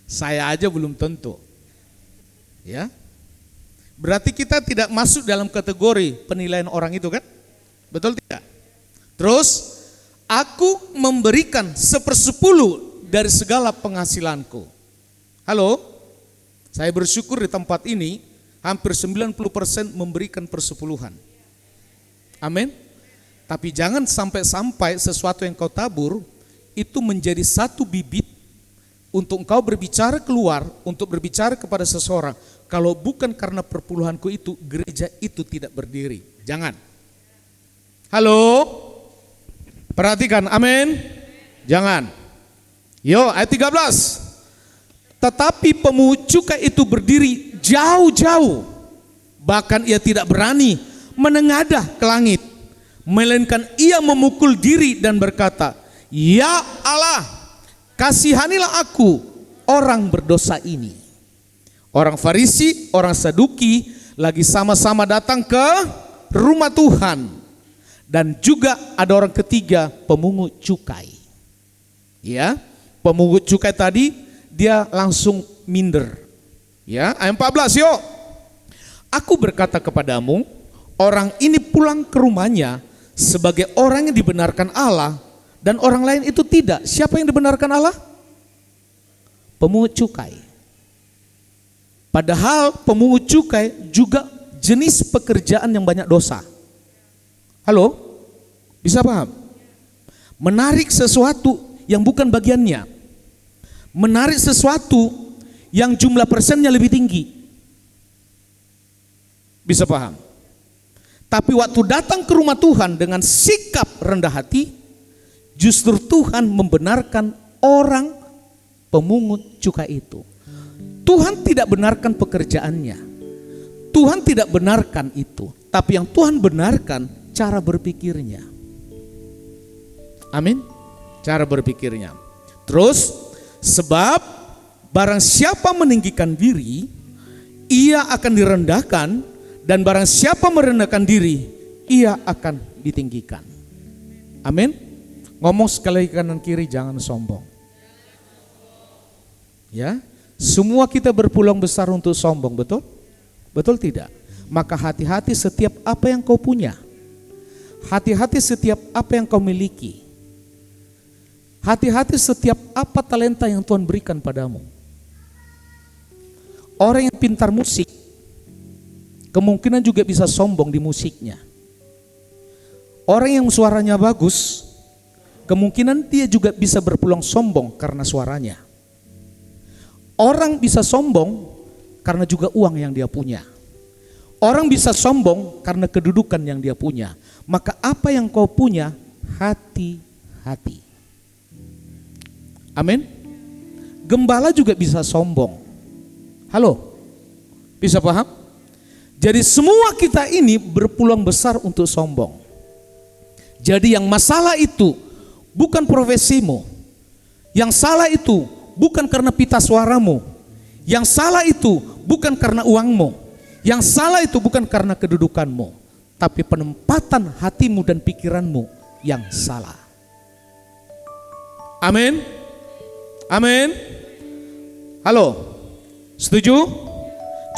Saya aja belum tentu. Ya. Berarti kita tidak masuk dalam kategori penilaian orang itu kan? Betul tidak? Terus, aku memberikan 1/10 dari segala penghasilanku. Halo? Saya bersyukur di tempat ini hampir 90% memberikan persepuluhan. Amin. Tapi jangan sampai sesuatu yang kau tabur itu menjadi satu bibit untuk engkau berbicara keluar, untuk berbicara kepada seseorang. Kalau bukan karena perpuluhanku itu, gereja itu tidak berdiri. Jangan. Halo? Perhatikan, amin. Jangan. Yo, ayat 13. Tetapi pemungut cukai itu berdiri jauh-jauh, bahkan ia tidak berani menengadah ke langit, melainkan ia memukul diri dan berkata, Ya Allah, kasihanilah aku, orang berdosa ini. Orang Farisi, orang Saduki lagi sama-sama datang ke rumah Tuhan. Dan juga ada orang ketiga, pemungut cukai. Ya, pemungut cukai tadi dia langsung minder. Ya, ayat 14, yuk. Aku berkata kepadamu, orang ini pulang ke rumahnya sebagai orang yang dibenarkan Allah, dan orang lain itu tidak. Siapa yang dibenarkan Allah? Pemungut cukai. Padahal pemungut cukai juga jenis pekerjaan yang banyak dosa. Halo? Bisa paham? Menarik sesuatu yang bukan bagiannya. Menarik sesuatu yang jumlah persennya lebih tinggi. Bisa paham? Tapi waktu datang ke rumah Tuhan dengan sikap rendah hati, justru Tuhan membenarkan orang pemungut cukai itu. Tuhan tidak benarkan pekerjaannya. Tuhan tidak benarkan itu. Tapi yang Tuhan benarkan cara berpikirnya. Amin. Cara berpikirnya. Terus, sebab barang siapa meninggikan diri, ia akan direndahkan, dan barang siapa merendahkan diri, ia akan ditinggikan. Amin. Ngomong sekali kanan kiri, jangan sombong. Ya, semua kita berpulang besar untuk sombong, betul? Betul tidak? Maka hati-hati setiap apa yang kau punya. Hati-hati setiap apa yang kau miliki. Hati-hati setiap apa talenta yang Tuhan berikan padamu. Orang yang pintar musik kemungkinan juga bisa sombong di musiknya. Orang yang suaranya bagus kemungkinan dia juga bisa berpeluang sombong karena suaranya. Orang bisa sombong karena juga uang yang dia punya. Orang bisa sombong karena kedudukan yang dia punya. Maka apa yang kau punya, hati-hati. Amin. Gembala juga bisa sombong. Halo, bisa paham? Jadi semua kita ini berpeluang besar untuk sombong. Jadi yang masalah itu bukan profesimu. Yang salah itu bukan karena pita suaramu. Yang salah itu bukan karena uangmu. Yang salah itu bukan karena kedudukanmu. Tapi penempatan hatimu dan pikiranmu yang salah. Amin. Amin. Halo, setuju?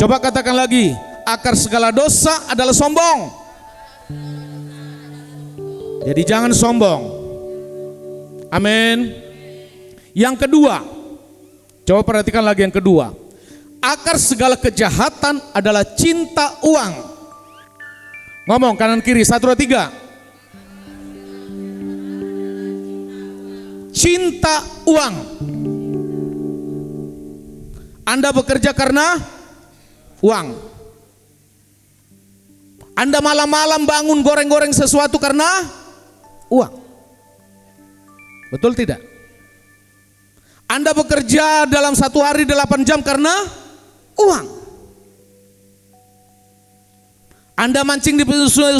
Coba katakan lagi, akar segala dosa adalah sombong. Jadi jangan sombong. Amin. Yang kedua, coba perhatikan lagi yang kedua. Akar segala kejahatan adalah cinta uang. Ngomong kanan kiri, 1, 2, 3. Cinta uang. Anda bekerja karena uang. Anda malam-malam bangun goreng-goreng sesuatu karena uang. Betul tidak? Anda bekerja dalam satu hari 8 jam karena uang. Anda mancing di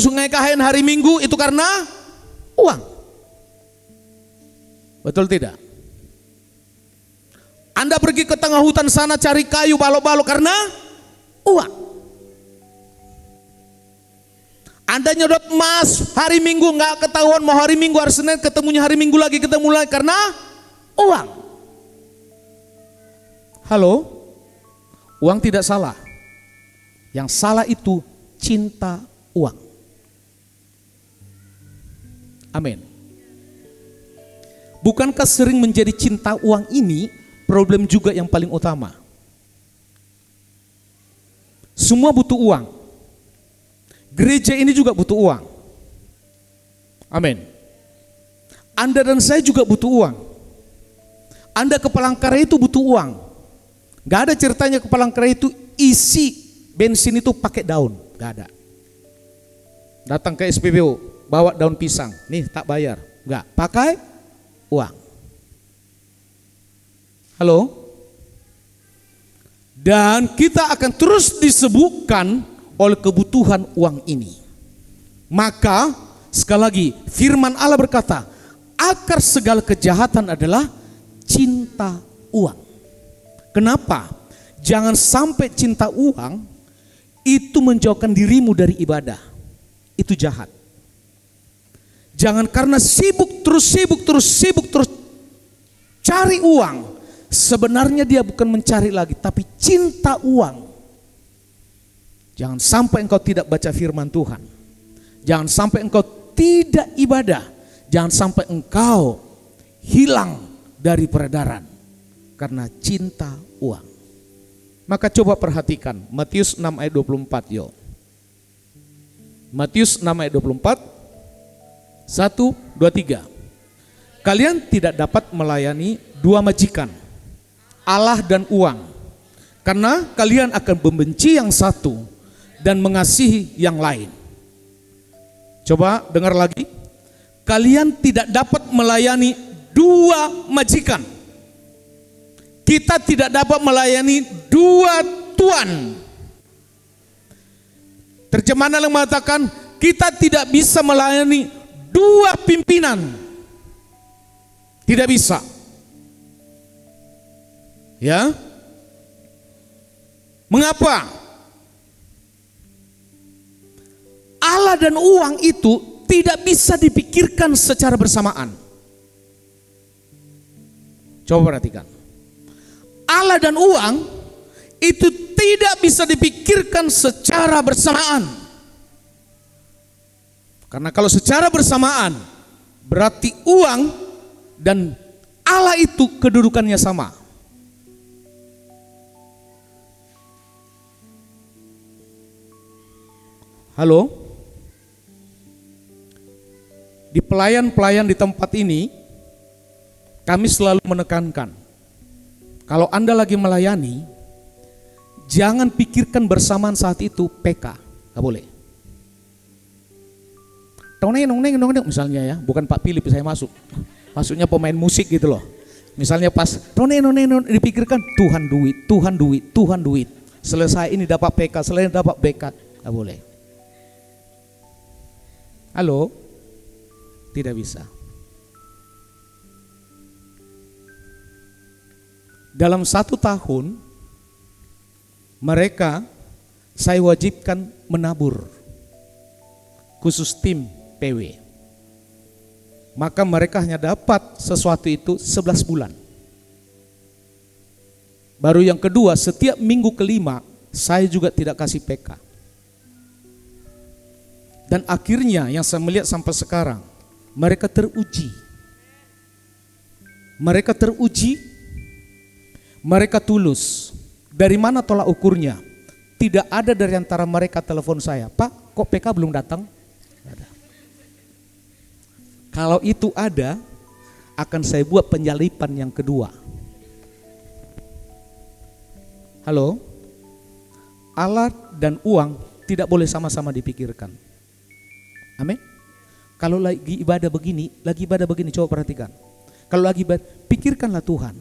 sungai Kahen hari Minggu itu karena uang. Betul tidak? Anda pergi ke tengah hutan sana cari kayu balok-balok karena uang. Anda nyedot emas hari Minggu nggak ketahuan, mau hari Minggu hari Senin ketemunya hari Minggu lagi ketemu lagi karena uang. Halo? Uang tidak salah. Yang salah itu cinta uang. Amin. Bukankah sering menjadi cinta uang ini problem juga yang paling utama? Semua butuh uang. Gereja ini juga butuh uang. Amin. Anda dan saya juga butuh uang. Anda ke Palangkaraya itu butuh uang. Gak ada ceritanya ke Palangkaraya itu isi bensin itu pakai daun. Gak ada. Datang ke SPBU, bawa daun pisang. Nih tak bayar. Gak, pakai uang. Halo? Dan kita akan terus disebutkan oleh kebutuhan uang ini. Maka sekali lagi firman Allah berkata, akar segala kejahatan adalah cinta uang. Kenapa? Jangan sampai cinta uang itu menjauhkan dirimu dari ibadah. Itu jahat. Jangan karena sibuk terus cari uang. Sebenarnya dia bukan mencari lagi, tapi cinta uang. Jangan sampai engkau tidak baca firman Tuhan. Jangan sampai engkau tidak ibadah. Jangan sampai engkau hilang dari peredaran karena cinta uang. Maka coba perhatikan Matius 6 ayat 24 yo. Matius 6 ayat 24. 1, 2, 3. Kalian tidak dapat melayani dua majikan, Allah dan uang. Karena kalian akan membenci yang satu dan mengasihi yang lain. Coba dengar lagi. Kalian tidak dapat melayani dua majikan. Kita tidak dapat melayani dua tuan. Terjemahan yang mengatakan kita tidak bisa melayani dua pimpinan. Tidak bisa. Ya. Mengapa? Allah dan uang itu tidak bisa dipikirkan secara bersamaan. Coba perhatikan. Allah dan uang itu tidak bisa dipikirkan secara bersamaan. Karena kalau secara bersamaan berarti uang dan Allah itu kedudukannya sama. Halo? Di pelayan-pelayan di tempat ini, kami selalu menekankan, kalau Anda lagi melayani, jangan pikirkan bersamaan saat itu PK, gak boleh. Nong, misalnya ya, bukan Pak Philip saya masuk, maksudnya pemain musik gitu loh. Misalnya pas nong, dipikirkan Tuhan duit. Selesai ini dapat PK, selesai dapat BK, gak boleh. Halo? Tidak bisa. Dalam 1 tahun mereka saya wajibkan menabur, khusus tim PW. Maka mereka hanya dapat sesuatu itu 11 bulan. Baru yang kedua, setiap minggu kelima saya juga tidak kasih PK. Dan akhirnya yang saya melihat sampai sekarang, mereka teruji. Mereka tulus. Dari mana tolak ukurnya? Tidak ada dari antara mereka telepon saya, Pak, kok PK belum datang? Ada. Kalau itu ada, akan saya buat penyalipan yang kedua. Halo? Allah dan uang tidak boleh sama-sama dipikirkan. Amin. Kalau lagi ibadah begini, coba perhatikan. Kalau lagi ibadah, pikirkanlah Tuhan.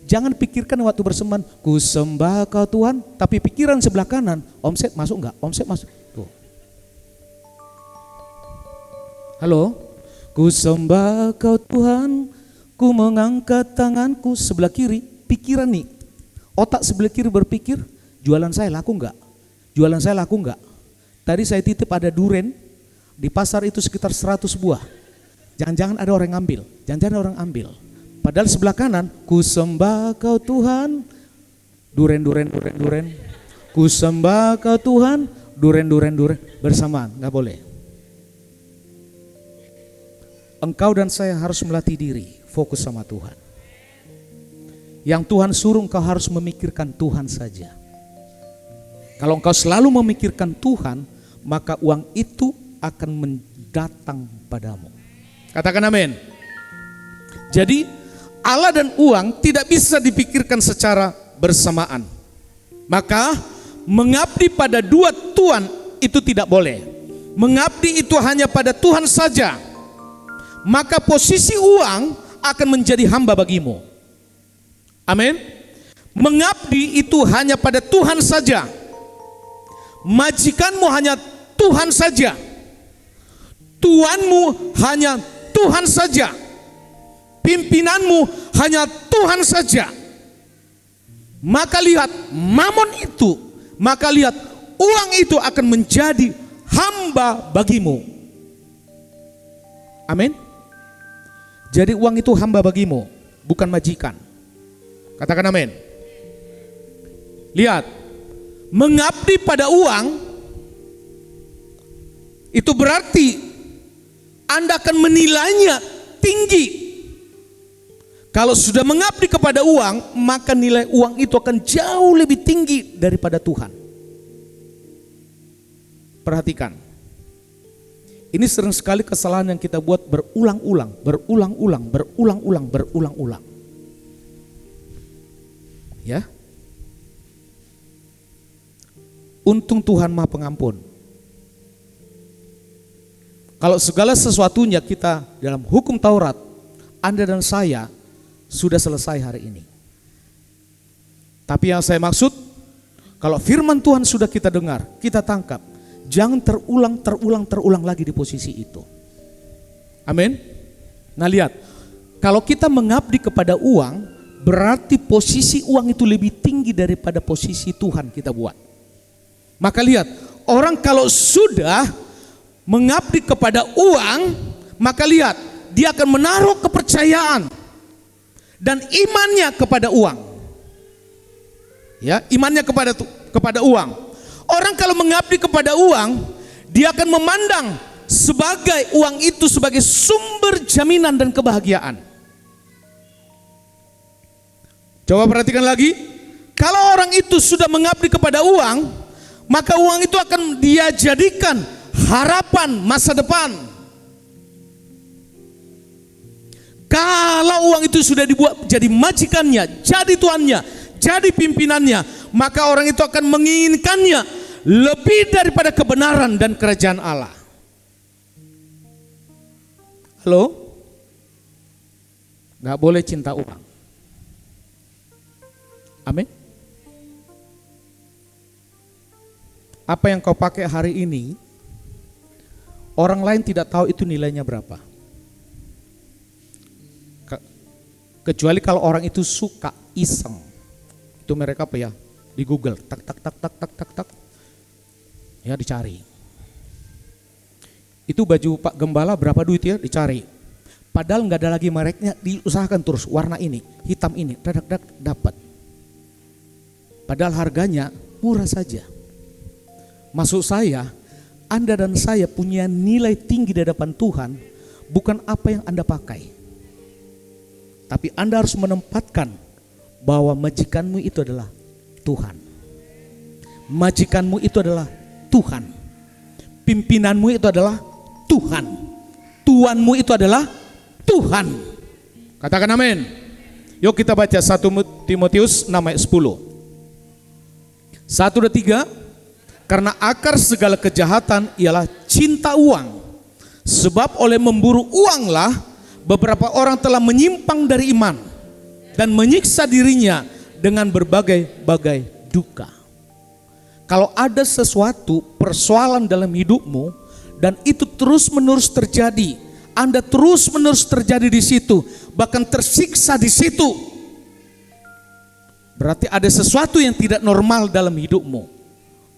Jangan pikirkan waktu bersembahan, ku sembah kau Tuhan, tapi pikiran sebelah kanan, omset masuk enggak? Omset masuk. Tuh. Halo? Ku sembah kau Tuhan, Ku mengangkat tanganku sebelah kiri, pikiran nih. Otak sebelah kiri berpikir, jualan saya laku enggak? Jualan saya laku enggak? Tadi saya titip ada duren, di pasar itu sekitar 100 buah. Jangan-jangan ada orang ngambil, jangan-jangan ada orang ambil. Padahal sebelah kanan, ku sembah kau Tuhan, duren. Ku sembah kau Tuhan, duren. Bersamaan, enggak boleh. Engkau dan saya harus melatih diri, fokus sama Tuhan. Yang Tuhan suruh engkau harus memikirkan Tuhan saja. Kalau engkau selalu memikirkan Tuhan, maka uang itu akan mendatang padamu. Katakan amin. Jadi Allah dan uang tidak bisa dipikirkan secara bersamaan. Maka mengabdi pada dua tuan itu tidak boleh. Mengabdi itu hanya pada Tuhan saja. Maka posisi uang akan menjadi hamba bagimu. Amin. Mengabdi itu hanya pada Tuhan saja. Majikanmu hanya Tuhan saja. Tuanmu hanya Tuhan saja. Pimpinanmu hanya Tuhan saja. Maka lihat mamon itu, maka lihat uang itu akan menjadi hamba bagimu. Amin. Jadi uang itu hamba bagimu, bukan majikan. Katakan amin. Lihat, mengabdi pada uang itu berarti Anda akan menilainya tinggi. Kalau sudah mengabdi kepada uang, maka nilai uang itu akan jauh lebih tinggi daripada Tuhan. Perhatikan. Ini sering sekali kesalahan yang kita buat berulang-ulang. Ya. Untung Tuhan Maha Pengampun. Kalau segala sesuatunya kita dalam hukum Taurat, Anda dan saya sudah selesai hari ini. Tapi yang saya maksud, kalau firman Tuhan sudah kita dengar, kita tangkap, jangan terulang lagi di posisi itu. Amin. Nah lihat, kalau kita mengabdi kepada uang, berarti posisi uang itu lebih tinggi daripada posisi Tuhan kita buat. Maka lihat, orang kalau sudah mengabdi kepada uang, maka lihat, dia akan menaruh kepercayaan dan imannya kepada uang. Ya, imannya kepada uang. Orang kalau mengabdi kepada uang, dia akan memandang sebagai uang itu sebagai sumber jaminan dan kebahagiaan. Coba perhatikan lagi, kalau orang itu sudah mengabdi kepada uang, maka uang itu akan dia jadikan harapan masa depan. Kalau uang itu sudah dibuat jadi majikannya, jadi tuannya, jadi pimpinannya, maka orang itu akan menginginkannya lebih daripada kebenaran dan kerajaan Allah. Halo? Gak boleh cinta uang. Amin. Apa yang kau pakai hari ini, orang lain tidak tahu itu nilainya berapa. Kecuali kalau orang itu suka iseng. Itu mereka apa ya? Di Google, tak. Ya dicari. Itu baju Pak Gembala berapa duit ya, dicari. Padahal nggak ada lagi mereknya, diusahakan terus warna ini, hitam ini, dapat. Padahal harganya murah saja. Maksud saya, Anda dan saya punya nilai tinggi di hadapan Tuhan, bukan apa yang Anda pakai. Tapi Anda harus menempatkan bahwa majikanmu itu adalah Tuhan. Majikanmu itu adalah Tuhan. Pimpinanmu itu adalah Tuhan. Tuanmu itu adalah Tuhan. Katakan amin. Yuk kita baca 1 Timotius 6 ayat 10. 1, 2, 3. Karena akar segala kejahatan ialah cinta uang. Sebab oleh memburu uanglah beberapa orang telah menyimpang dari iman dan menyiksa dirinya dengan berbagai-bagai duka. Kalau ada sesuatu persoalan dalam hidupmu dan itu terus-menerus terjadi, Anda terus-menerus terjadi di situ, bahkan tersiksa di situ, berarti ada sesuatu yang tidak normal dalam hidupmu,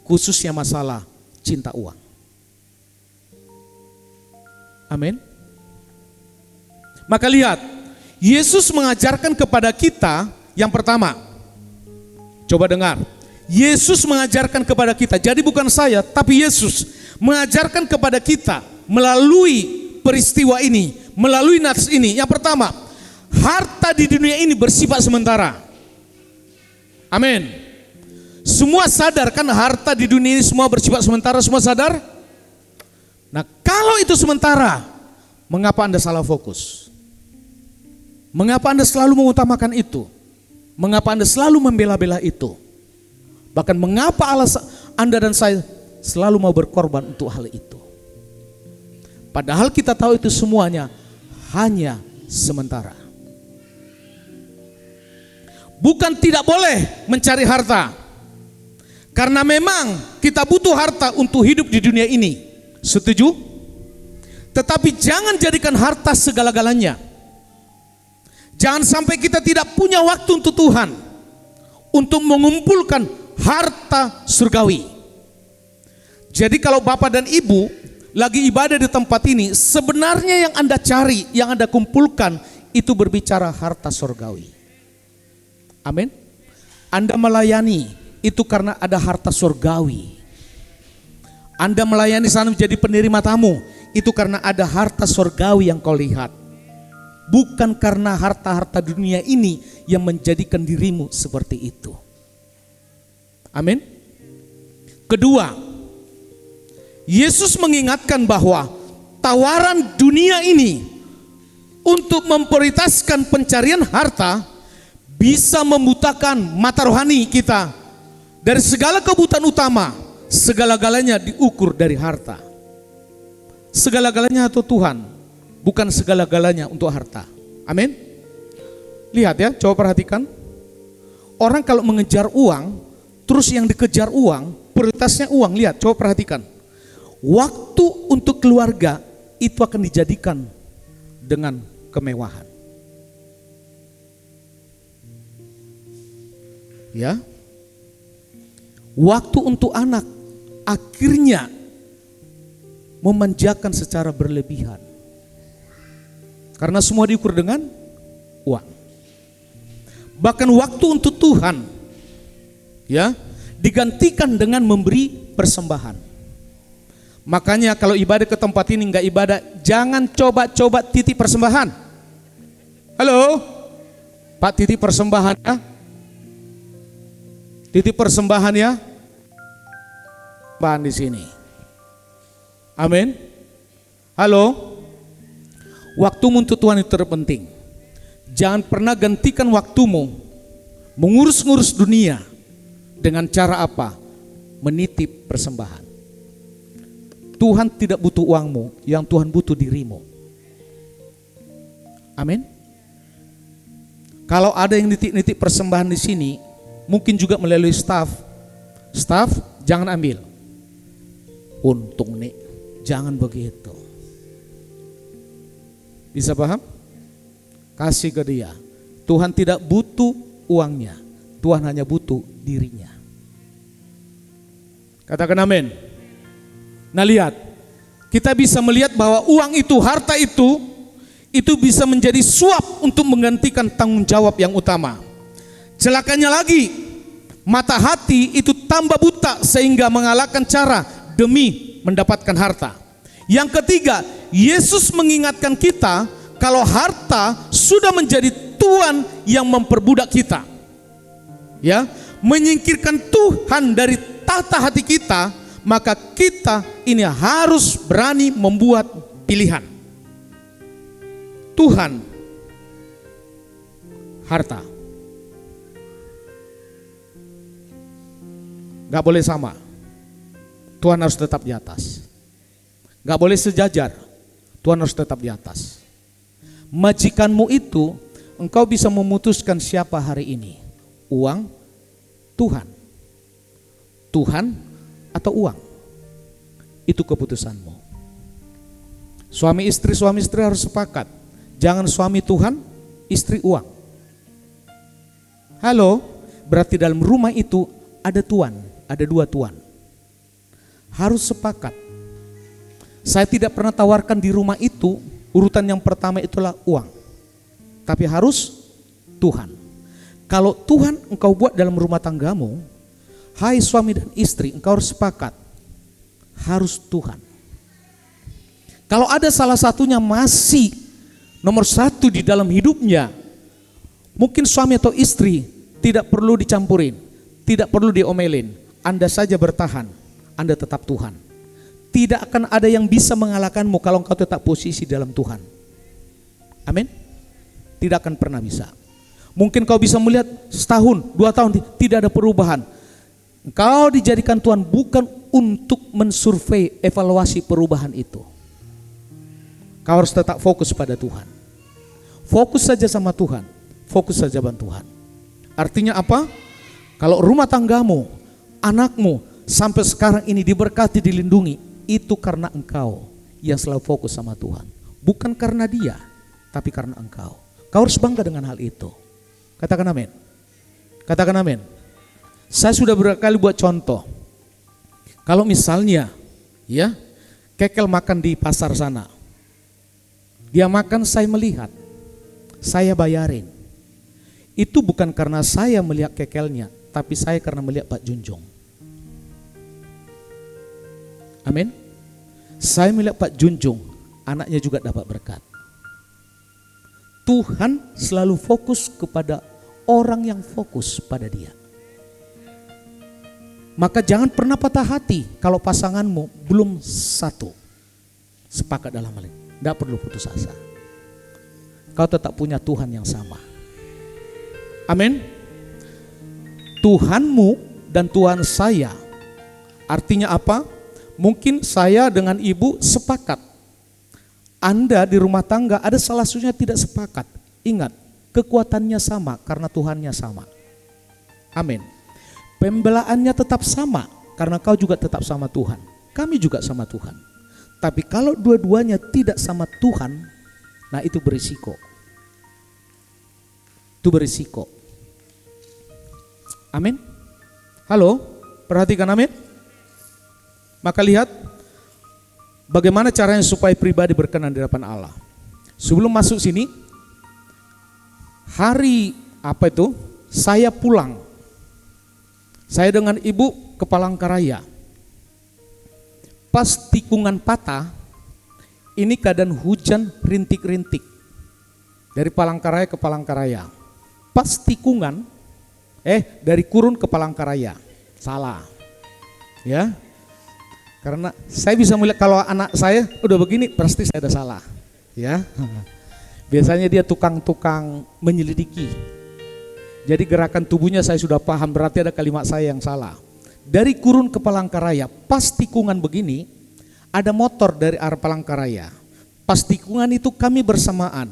khususnya masalah cinta uang. Amin. Maka lihat, Yesus mengajarkan kepada kita yang pertama. Coba dengar. Yesus mengajarkan kepada kita. Jadi bukan saya, tapi Yesus mengajarkan kepada kita melalui peristiwa ini, melalui nats ini. Yang pertama, harta di dunia ini bersifat sementara. Amin. Semua sadar kan harta di dunia ini semua bersifat sementara, semua sadar? Nah, kalau itu sementara, mengapa Anda salah fokus? Mengapa Anda selalu mengutamakan itu? Mengapa Anda selalu membela-bela itu? Bahkan mengapa Anda dan saya selalu mau berkorban untuk hal itu? Padahal kita tahu itu semuanya hanya sementara. Bukan tidak boleh mencari harta, karena memang kita butuh harta untuk hidup di dunia ini. Setuju? Tetapi jangan jadikan harta segala-galanya. Jangan sampai kita tidak punya waktu untuk Tuhan, untuk mengumpulkan harta surgawi. Jadi kalau Bapak dan Ibu lagi ibadah di tempat ini, sebenarnya yang Anda cari, yang Anda kumpulkan, itu berbicara harta surgawi. Amin. Anda melayani itu karena ada harta surgawi. Anda melayani sana menjadi penerima tamu, itu karena ada harta surgawi yang kau lihat. Bukan karena harta-harta dunia ini yang menjadikan dirimu seperti itu. Amin. Kedua, Yesus mengingatkan bahwa tawaran dunia ini untuk memprioritaskan pencarian harta bisa membutakan mata rohani kita dari segala kebutuhan utama. Segala-galanya diukur dari harta. Segala-galanya itu Tuhan, bukan segala-galanya untuk harta. Amin. Lihat ya, coba perhatikan. Orang kalau mengejar uang, terus yang dikejar uang, prioritasnya uang. Lihat, coba perhatikan. Waktu untuk keluarga itu akan dijadikan dengan kemewahan. Ya. Waktu untuk anak akhirnya memanjakan secara berlebihan. Karena semua diukur dengan uang. Bahkan waktu untuk Tuhan ya digantikan dengan memberi persembahan. Makanya kalau ibadah ke tempat ini enggak ibadah, jangan coba-coba titip persembahan. Halo, Pak, titip persembahan ya. Titip persembahan ya. Bahan di sini. Amin. Halo. Waktumu untuk Tuhan itu terpenting. Jangan pernah gantikan waktumu mengurus-ngurus dunia dengan cara apa? Menitip persembahan. Tuhan tidak butuh uangmu, yang Tuhan butuh dirimu. Amin. Kalau ada yang nitip persembahan di sini, mungkin juga melalui staff, jangan ambil. Untung nih, jangan begitu. Bisa paham? Kasih ke dia. Tuhan tidak butuh uangnya, Tuhan hanya butuh dirinya. Katakan amin. Nah lihat, kita bisa melihat bahwa uang itu, harta itu bisa menjadi suap untuk menggantikan tanggung jawab yang utama. Celakanya lagi, mata hati itu tambah buta sehingga mengalahkan cara demi mendapatkan harta. Yang ketiga, Yesus mengingatkan kita kalau harta sudah menjadi tuan yang memperbudak kita. Ya, menyingkirkan Tuhan dari tata hati kita, maka kita ini harus berani membuat pilihan. Tuhan, harta. Gak boleh sama. Tuhan harus tetap di atas. Gak boleh sejajar. Tuhan harus tetap di atas. Majikanmu itu, engkau bisa memutuskan siapa hari ini. Uang, Tuhan. Tuhan atau uang. Itu keputusanmu. Suami istri harus sepakat. Jangan suami Tuhan, istri uang. Halo, berarti dalam rumah itu ada tuan, ada dua tuan. Harus sepakat. Saya tidak pernah tawarkan di rumah itu, urutan yang pertama itulah uang. Tapi harus Tuhan. Kalau Tuhan engkau buat dalam rumah tanggamu, hai suami dan istri, engkau harus sepakat. Harus Tuhan. Kalau ada salah satunya masih nomor satu di dalam hidupnya, mungkin suami atau istri tidak perlu dicampurin, tidak perlu diomelin. Anda saja bertahan, Anda tetap Tuhan. Tidak akan ada yang bisa mengalahkanmu kalau engkau tetap posisi dalam Tuhan. Amin. Tidak akan pernah bisa. Mungkin kau bisa melihat setahun, 2 tahun tidak ada perubahan. Engkau dijadikan Tuhan bukan untuk mensurvei evaluasi perubahan itu. Kau harus tetap fokus pada Tuhan. Fokus saja sama Tuhan. Fokus saja sama Tuhan. Artinya apa? Kalau rumah tanggamu, anakmu sampai sekarang ini diberkati, dilindungi, itu karena engkau yang selalu fokus sama Tuhan. Bukan karena dia, tapi karena engkau. Kau harus bangga dengan hal itu. Katakan amin. Katakan amin. Saya sudah berkali buat contoh. Kalau misalnya ya Kekel makan di pasar sana. Dia makan, saya melihat, saya bayarin. Itu bukan karena saya melihat Kekelnya, tapi saya karena melihat Pak Junjung. Amin. Saya melihat Pak Junjung, anaknya juga dapat berkat. Tuhan selalu fokus kepada orang yang fokus pada Dia. Maka jangan pernah patah hati kalau pasanganmu belum satu sepakat dalam hal ini. Tidak perlu putus asa. Kau tetap punya Tuhan yang sama. Amin. Tuhanmu dan Tuhan saya. Artinya apa? Mungkin saya dengan ibu sepakat. Anda di rumah tangga ada salah satunya tidak sepakat. Ingat, kekuatannya sama karena Tuhannya sama. Amin. Pembelaannya tetap sama karena kau juga tetap sama Tuhan. Kami juga sama Tuhan. Tapi kalau dua-duanya tidak sama Tuhan, nah itu berisiko. Itu berisiko. Amin. Halo, perhatikan amin. Maka lihat bagaimana caranya supaya pribadi berkenan di hadapan Allah. Sebelum masuk sini, hari apa itu? Saya pulang. Saya dengan ibu ke Palangkaraya. Pas tikungan patah, ini keadaan hujan rintik-rintik. Dari Palangkaraya ke Palangkaraya. Pas tikungan, dari Kurun ke Palangkaraya. Salah. Ya. Karena saya bisa melihat kalau anak saya udah begini, pasti saya udah salah. Ya. Biasanya dia tukang-tukang menyelidiki. Jadi gerakan tubuhnya saya sudah paham, berarti ada kalimat saya yang salah. Dari Kurun ke Palangkaraya, pas tikungan begini, ada motor dari arah Palangkaraya. Pas tikungan itu kami bersamaan.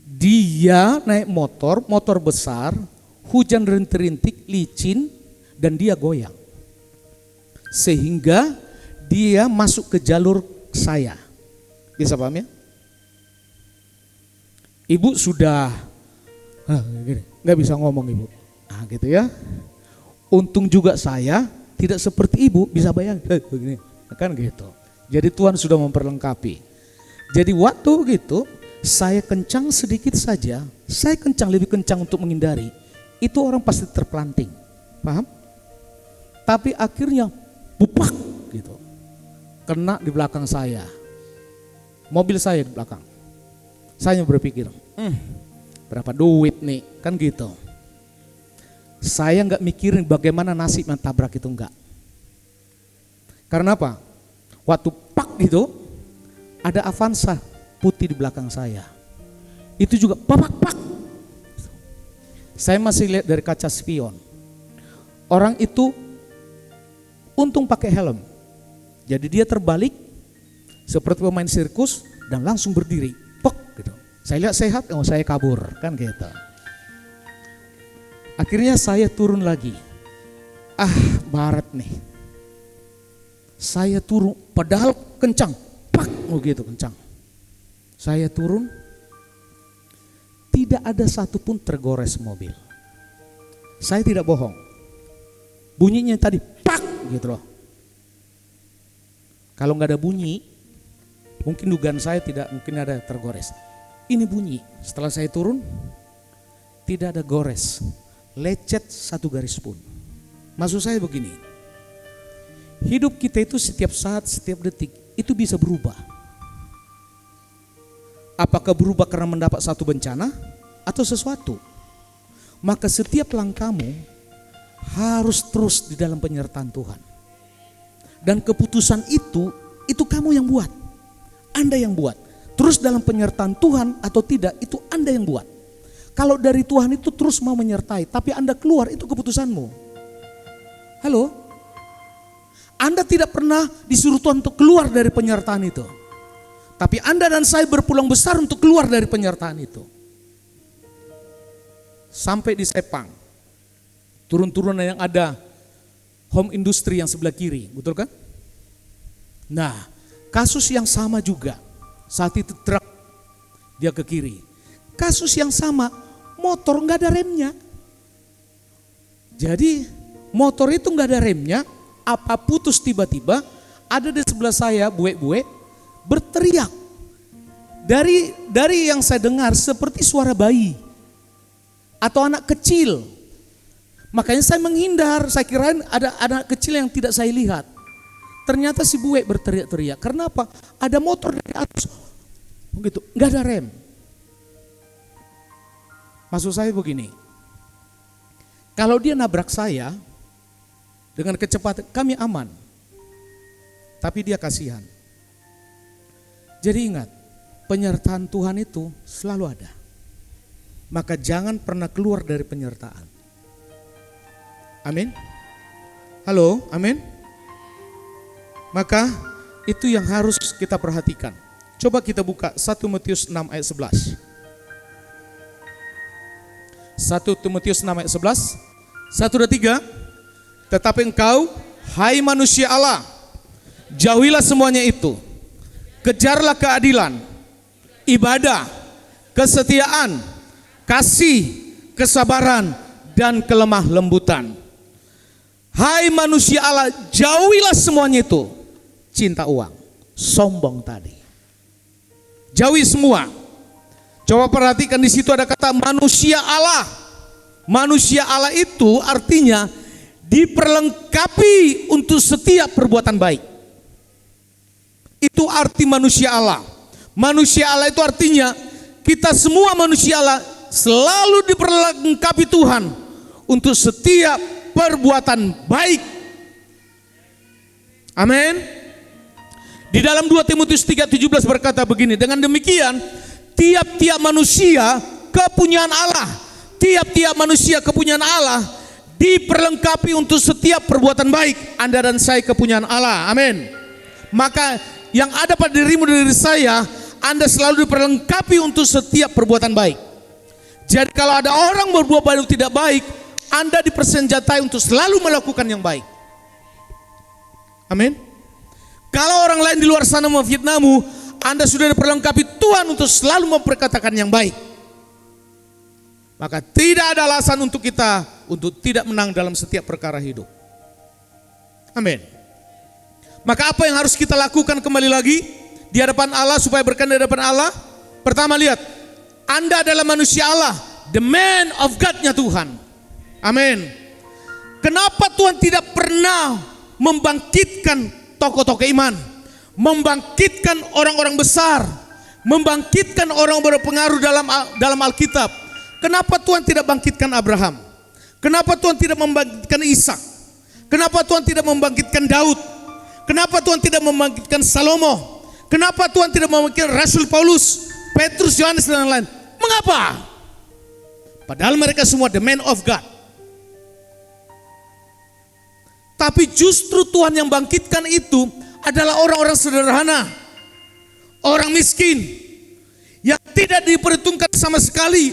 Dia naik motor, motor besar, hujan rintik-rintik, licin, dan dia goyang. Sehingga dia masuk ke jalur saya. Bisa paham ya? Ibu sudah, nggak bisa ngomong ibu. Nah gitu ya. Untung juga saya tidak seperti ibu, bisa bayangin begini, kan gitu. Jadi Tuhan sudah memperlengkapi. Jadi waktu gitu saya kencang sedikit saja, saya kencang lebih kencang untuk menghindari, itu orang pasti terpelanting, paham? Tapi akhirnya bupak gitu, kena di belakang saya, mobil saya di belakang. Saya berpikir, berapa duit nih, kan gitu. Saya nggak mikirin bagaimana nasib yang tabrak itu, enggak. Karena apa? Waktu pak gitu, ada Avanza putih di belakang saya. Itu juga pak. Saya masih lihat dari kaca spion. Orang itu untung pakai helm. Jadi dia terbalik seperti pemain sirkus dan langsung berdiri. Pok gitu. Saya lihat sehat, saya kabur, kan gitu. Akhirnya saya turun lagi. Barat nih. Saya turun, padahal kencang. pak, begitu kencang. Saya turun, tidak ada satupun tergores mobil. Saya tidak bohong. Bunyinya tadi pak gitu loh. Kalau nggak ada bunyi, mungkin dugaan saya tidak mungkin ada tergores. Ini bunyi, setelah saya turun, tidak ada gores, lecet satu garis pun. Maksud saya begini, hidup kita itu setiap saat, setiap detik, itu bisa berubah. Apakah berubah karena mendapat satu bencana atau sesuatu? Maka setiap langkahmu harus terus di dalam penyertaan Tuhan. Dan keputusan itu kamu yang buat. Anda yang buat. Terus dalam penyertaan Tuhan atau tidak, itu Anda yang buat. Kalau dari Tuhan itu terus mau menyertai, tapi Anda keluar, itu keputusanmu. Halo? Anda tidak pernah disuruh Tuhan untuk keluar dari penyertaan itu. Tapi Anda dan saya berpeluang besar untuk keluar dari penyertaan itu. Sampai di Sepang, turun-turunan yang ada home industry yang sebelah kiri, betul kan? Nah, kasus yang sama juga. Saat itu truk, dia ke kiri. Kasus yang sama, motor nggak ada remnya. Jadi motor itu nggak ada remnya, apa putus tiba-tiba, ada di sebelah saya buek-buek berteriak. Dari yang saya dengar seperti suara bayi atau anak kecil. Makanya saya menghindar, saya kirain ada anak kecil yang tidak saya lihat. Ternyata si buek berteriak-teriak. Karena apa? Ada motor dari atas. Begitu, nggak ada rem. Maksud saya begini. Kalau dia nabrak saya dengan kecepatan, kami aman. Tapi dia kasihan. Jadi ingat, penyertaan Tuhan itu selalu ada. Maka jangan pernah keluar dari penyertaan. Amin. Halo, amin. Maka itu yang harus kita perhatikan. Coba kita buka 1 Timotius 6 ayat 11. 1 Timotius 6 ayat 11. 1, 2, 3. Tetapi engkau, hai manusia Allah, jauhilah semuanya itu. Kejarlah keadilan, ibadah, kesetiaan, kasih, kesabaran, dan kelemah lembutan. Hai manusia Allah, jauhilah semuanya itu. Cinta uang, sombong tadi. Jauhi semua. Coba perhatikan di situ ada kata manusia Allah. Manusia Allah itu artinya diperlengkapi untuk setiap perbuatan baik. Itu arti manusia Allah. Manusia Allah itu artinya kita semua manusia Allah selalu diperlengkapi Tuhan untuk setiap perbuatan baik. Amin. Di dalam 2 Timotius 3:17 berkata begini, dengan demikian tiap-tiap manusia kepunyaan Allah, tiap-tiap manusia kepunyaan Allah diperlengkapi untuk setiap perbuatan baik. Anda dan saya kepunyaan Allah. Amin. Maka yang ada pada dirimu dan diri saya, Anda selalu diperlengkapi untuk setiap perbuatan baik. Jadi kalau ada orang berbuat baik tidak baik, Anda dipersenjatai untuk selalu melakukan yang baik. Amin. Kalau orang lain di luar sana memfitnahmu, Anda sudah diperlengkapi Tuhan untuk selalu memperkatakan yang baik. Maka tidak ada alasan untuk kita untuk tidak menang dalam setiap perkara hidup. Amin. Maka apa yang harus kita lakukan kembali lagi di hadapan Allah supaya berkenan di hadapan Allah? Pertama lihat, Anda adalah manusia Allah, the man of God-nya Tuhan. Amin. Kenapa Tuhan tidak pernah membangkitkan tokoh-tokoh iman, membangkitkan orang-orang besar, membangkitkan orang berpengaruh dalam Alkitab? Kenapa Tuhan tidak bangkitkan Abraham? Kenapa Tuhan tidak membangkitkan Ishak? Kenapa Tuhan tidak membangkitkan Daud? Kenapa Tuhan tidak membangkitkan Salomo? Kenapa Tuhan tidak membangkitkan Rasul Paulus, Petrus, Yohanes dan lain-lain? Mengapa? Padahal mereka semua the man of God. Tapi justru Tuhan yang bangkitkan itu adalah orang-orang sederhana, orang miskin, yang tidak diperhitungkan sama sekali,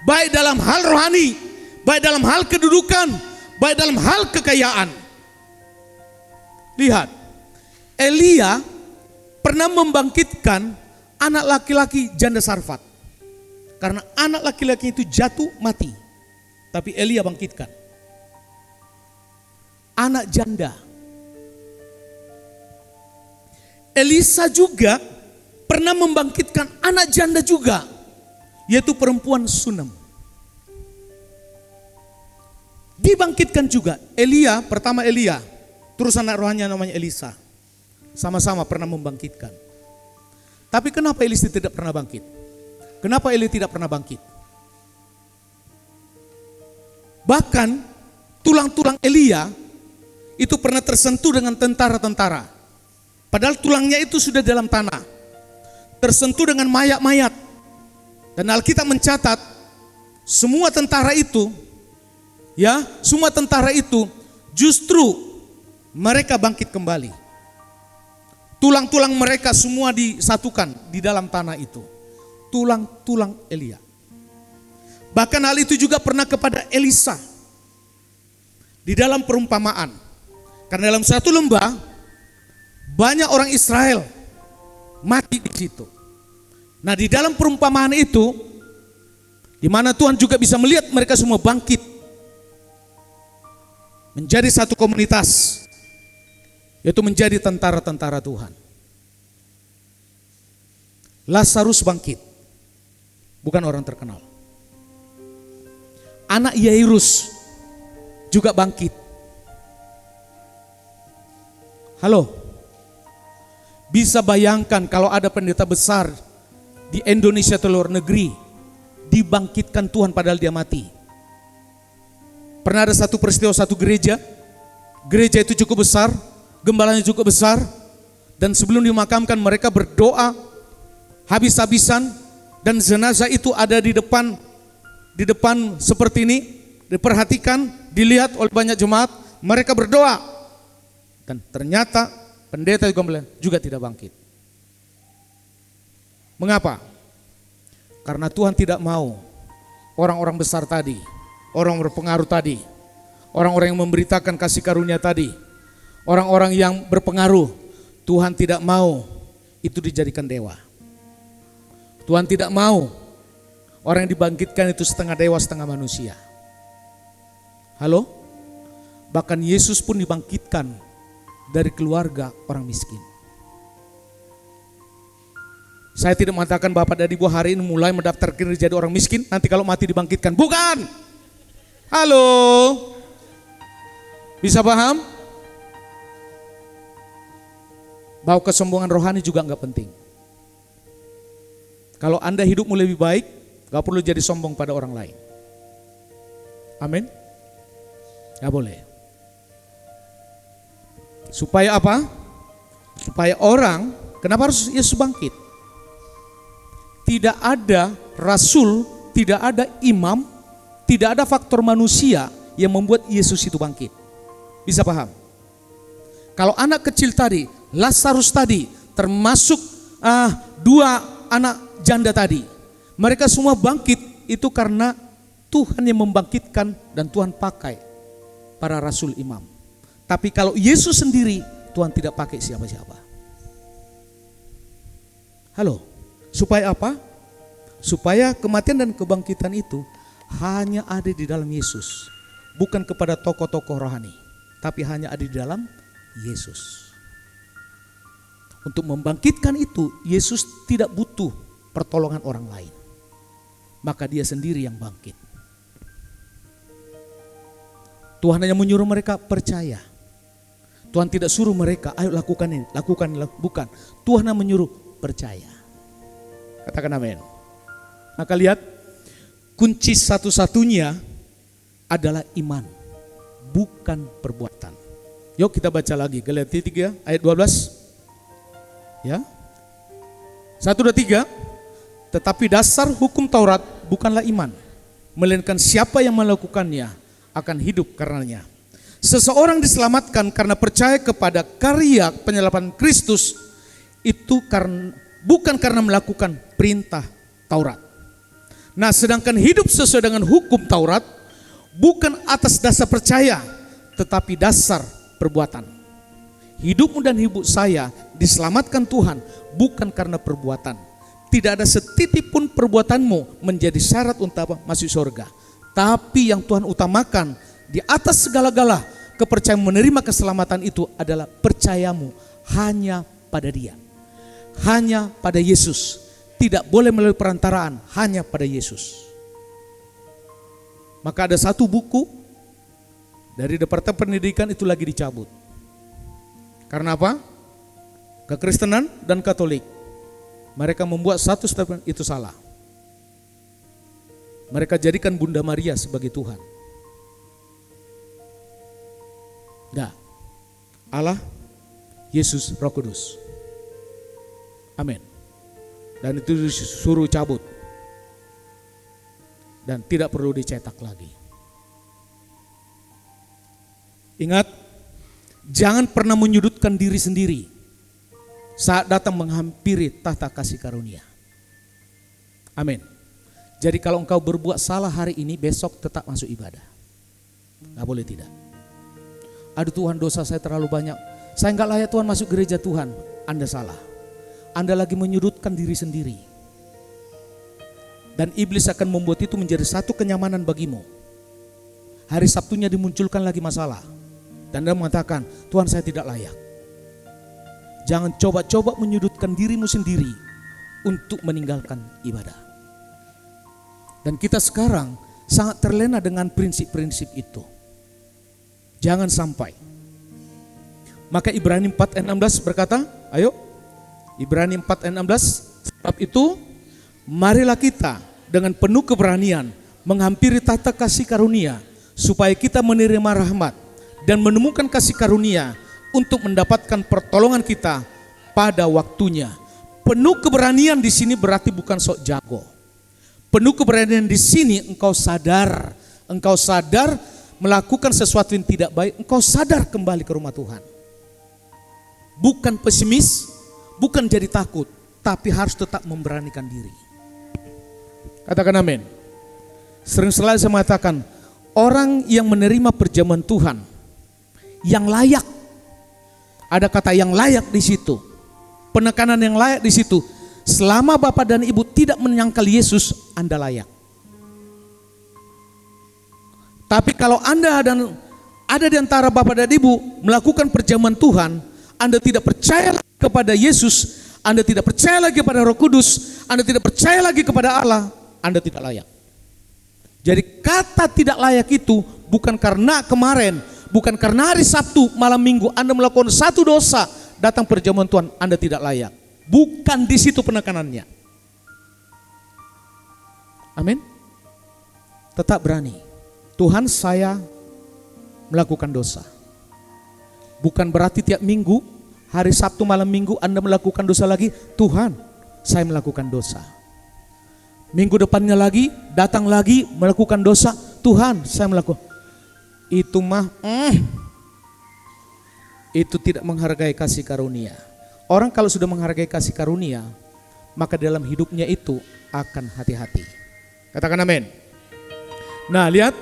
baik dalam hal rohani, baik dalam hal kedudukan, baik dalam hal kekayaan. Lihat, Elia pernah membangkitkan anak laki-laki janda Sarfat. Karena anak laki-laki itu jatuh mati. Tapi Elia bangkitkan. Anak janda. Elisa juga pernah membangkitkan anak janda juga, yaitu perempuan Sunem. Dibangkitkan juga Elia, pertama Elia, terus anak rohaninya namanya Elisa. Sama-sama pernah membangkitkan. Tapi kenapa Elisa tidak pernah bangkit? Kenapa Elia tidak pernah bangkit? Bahkan tulang-tulang Elia itu pernah tersentuh dengan tentara-tentara. Padahal tulangnya itu sudah dalam tanah. Tersentuh dengan mayat-mayat. Dan Alkitab mencatat semua tentara itu, semua tentara itu justru mereka bangkit kembali. Tulang-tulang mereka semua disatukan di dalam tanah itu. Tulang-tulang Elia. Bahkan hal itu juga pernah kepada Elisa. Di dalam perumpamaan. Karena dalam satu lembah banyak orang Israel mati di situ. Nah, di dalam perumpamaan itu di mana Tuhan juga bisa melihat mereka semua bangkit menjadi satu komunitas, yaitu menjadi tentara-tentara Tuhan. Lazarus bangkit, bukan orang terkenal. Anak Yairus juga bangkit. Halo, bisa bayangkan kalau ada pendeta besar di Indonesia atau luar negeri dibangkitkan Tuhan padahal dia mati. Pernah ada satu peristiwa, satu gereja itu cukup besar, gembalanya cukup besar, dan sebelum dimakamkan mereka berdoa habis-habisan, dan jenazah itu ada di depan seperti ini, diperhatikan, dilihat oleh banyak jemaat, mereka berdoa, dan ternyata pendeta juga tidak bangkit. Mengapa? Karena Tuhan tidak mau orang-orang besar tadi, orang berpengaruh tadi, orang-orang yang memberitakan kasih karunia tadi, orang-orang yang berpengaruh, Tuhan tidak mau itu dijadikan dewa. Tuhan tidak mau orang yang dibangkitkan itu setengah dewa, setengah manusia. Halo? Bahkan Yesus pun dibangkitkan dari keluarga orang miskin. Saya tidak mengatakan Bapak dan Ibu hari ini mulai mendaftar diri jadi orang miskin, nanti kalau mati dibangkitkan. Bukan. Halo? Bisa paham? Bahwa kesombongan rohani juga enggak penting. Kalau Anda hidupmu lebih baik, gak perlu jadi sombong pada orang lain. Amin? Gak boleh. Supaya apa? Supaya orang, kenapa harus Yesus bangkit? Tidak ada rasul, tidak ada imam, tidak ada faktor manusia yang membuat Yesus itu bangkit. Bisa paham? Kalau anak kecil tadi, Lazarus tadi, termasuk dua anak janda tadi, mereka semua bangkit itu karena Tuhan yang membangkitkan dan Tuhan pakai para rasul imam. Tapi kalau Yesus sendiri, Tuhan tidak pakai siapa-siapa. Halo, supaya apa? Supaya kematian dan kebangkitan itu hanya ada di dalam Yesus, bukan kepada tokoh-tokoh rohani, tapi hanya ada di dalam Yesus. Untuk membangkitkan itu, Yesus tidak butuh pertolongan orang lain, maka dia sendiri yang bangkit. Tuhan hanya menyuruh mereka percaya. Tuhan tidak suruh mereka, ayo lakukan ini, lakukan ini, bukan. Tuhan hanya menyuruh percaya. Katakan amin. Maka lihat, kunci satu-satunya adalah iman, bukan perbuatan. Yuk kita baca lagi, Galatia 3 ayat 12. Ya. 1, 2, 3. Tetapi dasar hukum Taurat bukanlah iman, melainkan siapa yang melakukannya akan hidup karenanya. Seseorang diselamatkan karena percaya kepada karya penyelamatkan Kristus itu bukan karena melakukan perintah Taurat. Nah, sedangkan hidup sesuai dengan hukum Taurat bukan atas dasar percaya, tetapi dasar perbuatan. hidupmu dan hidup saya diselamatkan Tuhan bukan karena perbuatan. Tidak ada setitik pun perbuatanmu menjadi syarat untuk masuk surga. Tapi yang Tuhan utamakan di atas segala-gala kepercayaan menerima keselamatan itu adalah percayamu hanya pada Dia. Hanya pada Yesus. Tidak boleh melalui perantaraan, hanya pada Yesus. Maka ada satu buku dari Departemen Pendidikan itu lagi dicabut. Karena apa? Kekristenan dan Katolik. Mereka membuat satu statement itu salah. Mereka jadikan Bunda Maria sebagai Tuhan. Enggak. Allah, Yesus, Roh Kudus. Amin. Dan itu disuruh cabut. Dan tidak perlu dicetak lagi. Ingat, jangan pernah menyudutkan diri sendiri saat datang menghampiri tahta kasih karunia. Amin. Jadi kalau engkau berbuat salah hari ini, besok tetap masuk ibadah. Gak boleh tidak. Aduh Tuhan, dosa saya terlalu banyak. Saya gak layak Tuhan masuk gereja Tuhan. Anda salah. Anda lagi menyudutkan diri sendiri. Dan iblis akan membuat itu menjadi satu kenyamanan bagimu. Hari Sabtunya dimunculkan lagi masalah. Dan Anda mengatakan, Tuhan saya tidak layak. Jangan coba-coba menyudutkan dirimu sendiri untuk meninggalkan ibadah. Dan kita sekarang sangat terlena dengan prinsip-prinsip itu. Jangan sampai. Maka Ibrani 4 ayat 16 berkata, ayo Ibrani 4 ayat 16, sebab itu marilah kita dengan penuh keberanian menghampiri tahta kasih karunia supaya kita menerima rahmat dan menemukan kasih karunia untuk mendapatkan pertolongan kita pada waktunya. Penuh keberanian di sini berarti bukan sok jago. Penuh keberanian di sini engkau sadar melakukan sesuatu yang tidak baik, engkau sadar kembali ke rumah Tuhan. Bukan pesimis, bukan jadi takut, tapi harus tetap memberanikan diri. Katakan amin. Sering selalu saya mengatakan, orang yang menerima perjamuan Tuhan, yang layak, ada kata yang layak di situ, penekanan yang layak di situ. Selama Bapak dan Ibu tidak menyangkal Yesus, Anda layak. Tapi kalau Anda dan ada di antara Bapak dan Ibu melakukan perjamuan Tuhan, Anda tidak percaya lagi kepada Yesus, Anda tidak percaya lagi kepada Roh Kudus, Anda tidak percaya lagi kepada Allah, Anda tidak layak. Jadi kata tidak layak itu bukan karena kemarin, bukan karena hari Sabtu malam Minggu Anda melakukan satu dosa, datang perjamuan Tuhan, Anda tidak layak. Bukan di situ penekanannya. Amin. Tetap berani. Tuhan, saya melakukan dosa. Bukan berarti tiap minggu, hari Sabtu malam Minggu Anda melakukan dosa lagi. Tuhan, saya melakukan dosa. Minggu depannya lagi, datang lagi melakukan dosa. Tuhan, saya melakukan. Itu mah itu tidak menghargai kasih karunia. Orang kalau sudah menghargai kasih karunia, maka dalam hidupnya itu akan hati-hati. Katakan amin. Nah lihat,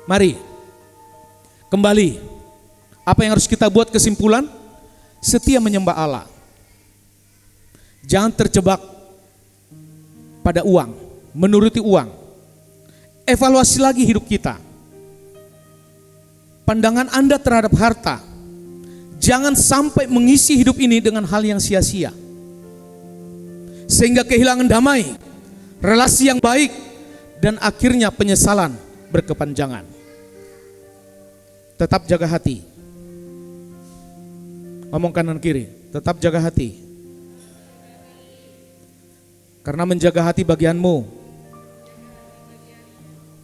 mari kembali. Apa yang harus kita buat kesimpulan? Setia menyembah Allah. Jangan terjebak pada uang, menuruti uang. Evaluasi lagi hidup kita. Pandangan Anda terhadap harta. Jangan sampai mengisi hidup ini dengan hal yang sia-sia. Sehingga kehilangan damai, relasi yang baik, dan akhirnya penyesalan berkepanjangan. Tetap jaga hati. Ngomong kanan kiri, tetap jaga hati. Karena menjaga hati bagianmu,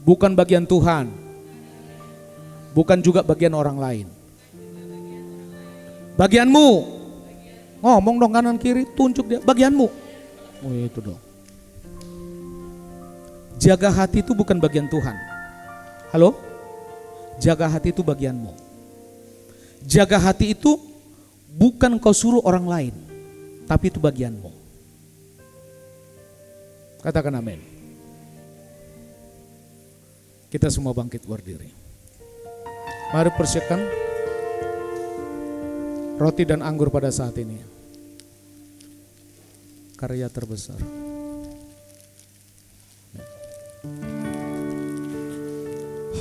bukan bagian Tuhan, bukan juga bagian orang lain. Bagianmu, ngomong dong kanan kiri, tunjuk dia, bagianmu. Oh itu dong. Jaga hati itu bukan bagian Tuhan. Halo? Jaga hati itu bagianmu. Jaga hati itu bukan kau suruh orang lain, tapi itu bagianmu. Katakan amin. Kita semua bangkit berdiri. Mari persiapkan. roti dan anggur pada saat ini. Karya terbesar.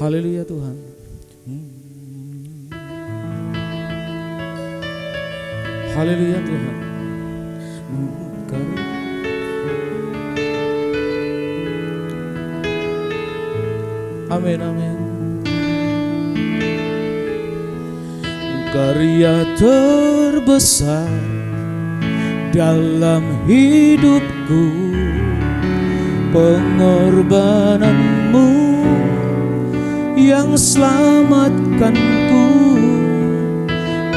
Haleluya Tuhan. Haleluya Tuhan. Amin, amin. Karya terbesar dalam hidupku, pengorbananmu yang selamatkanku.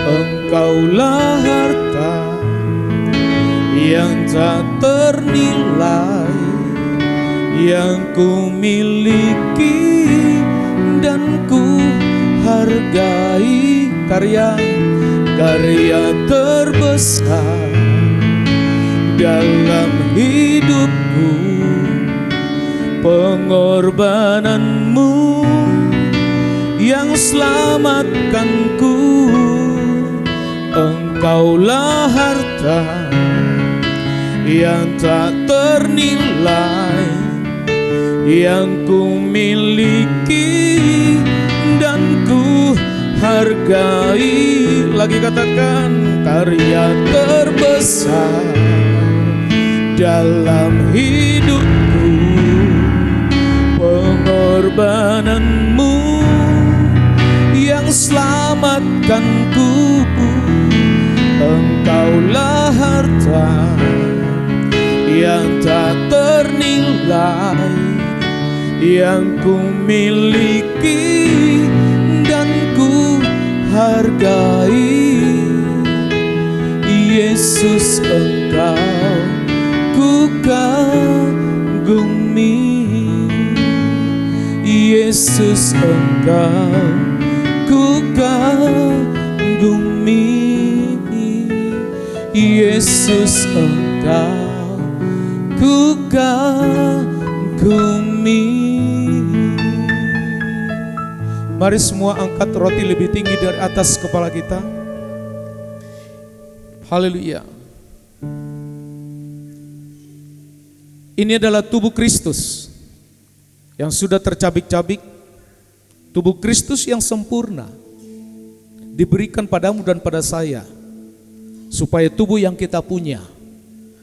Engkaulah harta yang tak ternilai, yang ku miliki dan ku hargai. Karya terbesar dalam hidupku, pengorbananmu yang selamatkanku. Engkaulah harta yang tak ternilai, yang ku miliki dan ku hargai. Lagi katakan, karya terbesar dalam hidupku, pengorbananmu yang selamatkanku. Engkaulah harta yang tak ternilai, yang ku miliki dan ku hargai. Yesus, Engkau ku kagumi. Yesus, Engkau ku kagumi. Yesus, Engkau ku kagumi. Mari semua angkat roti lebih tinggi dari atas kepala kita. Haleluya. Ini adalah tubuh Kristus yang sudah tercabik-cabik. Tubuh Kristus yang sempurna diberikan padamu dan pada saya, supaya tubuh yang kita punya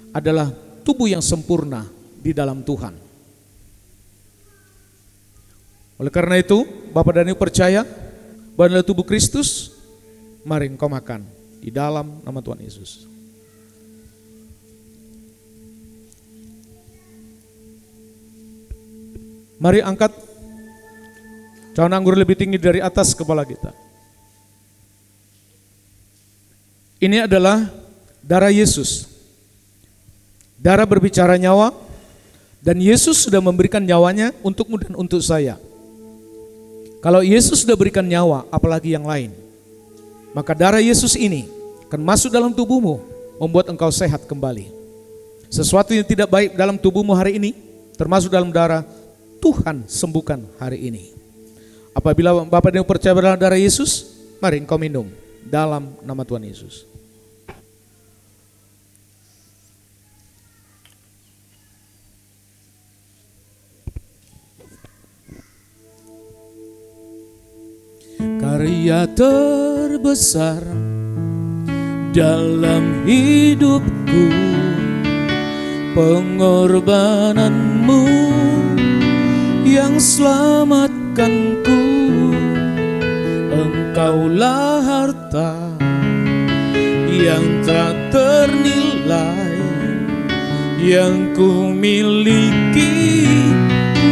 adalah tubuh yang sempurna di dalam Tuhan. Oleh karena itu, Bapak dan Ibu percaya bahwa adalah tubuh Kristus. Mari engkau makan di dalam nama Tuhan Yesus. Mari angkat cawan anggur lebih tinggi dari atas kepala kita. Ini adalah darah Yesus. Darah berbicara nyawa, dan Yesus sudah memberikan nyawanya untukmu dan untuk saya. Kalau Yesus sudah berikan nyawa, apalagi yang lain. Maka darah Yesus ini akan masuk dalam tubuhmu, membuat engkau sehat kembali. Sesuatu yang tidak baik dalam tubuhmu hari ini, termasuk dalam darah, Tuhan sembuhkan hari ini. Apabila Bapak dan Ibu percaya pada darah Yesus, mari engkau minum dalam nama Tuhan Yesus. Karya terbesar dalam hidupku, pengorbananmu yang selamatkanku. Engkaulah harta yang tak ternilai, yang ku miliki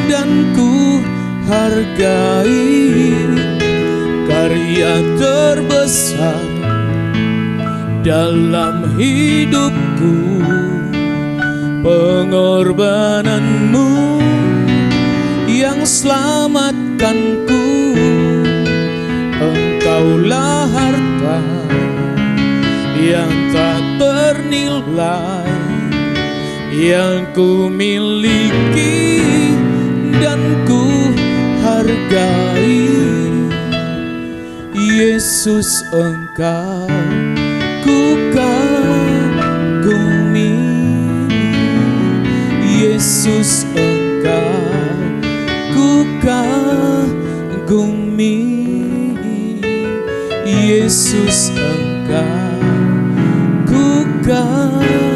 dan ku hargai. Karya terbesar dalam hidupku, pengorbananmu yang selamatkanku. Engkaulah harta yang tak ternilai, yang ku miliki dan ku hargai. Yesus, Engkau Yesus Engkau ku kagumi, Yesus Engkau ku kagumi.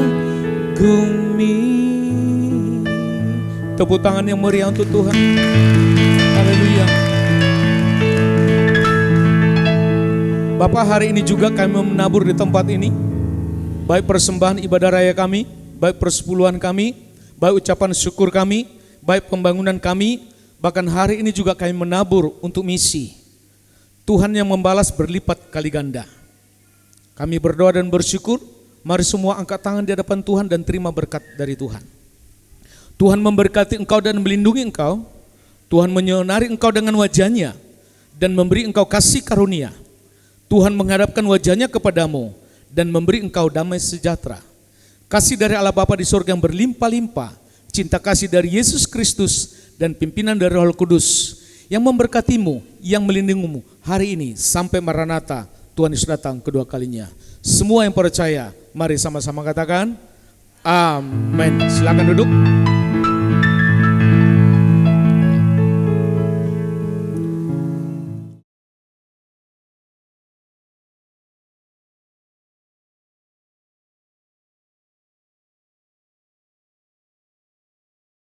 Tepuk tangan yang meriah untuk Tuhan. Haleluya. Bapak, hari ini juga kami menabur di tempat ini, baik persembahan ibadah raya kami, baik persepuluhan kami, baik ucapan syukur kami, baik pembangunan kami, bahkan hari ini juga kami menabur untuk misi. Tuhan yang membalas berlipat kali ganda. Kami berdoa dan bersyukur, mari semua angkat tangan di hadapan Tuhan dan terima berkat dari Tuhan. Tuhan memberkati engkau dan melindungi engkau. Tuhan menyinari engkau dengan wajah-Nya dan memberi engkau kasih karunia. Tuhan menghadapkan wajah-Nya kepadamu dan memberi engkau damai sejahtera. Kasih dari Allah Bapa di surga yang berlimpah-limpah, cinta kasih dari Yesus Kristus dan pimpinan dari Roh Kudus yang memberkatimu, yang melindungimu hari ini sampai Maranatha, Tuhan Yesus datang kedua kalinya. Semua yang percaya, mari sama-sama katakan amin. Silakan duduk.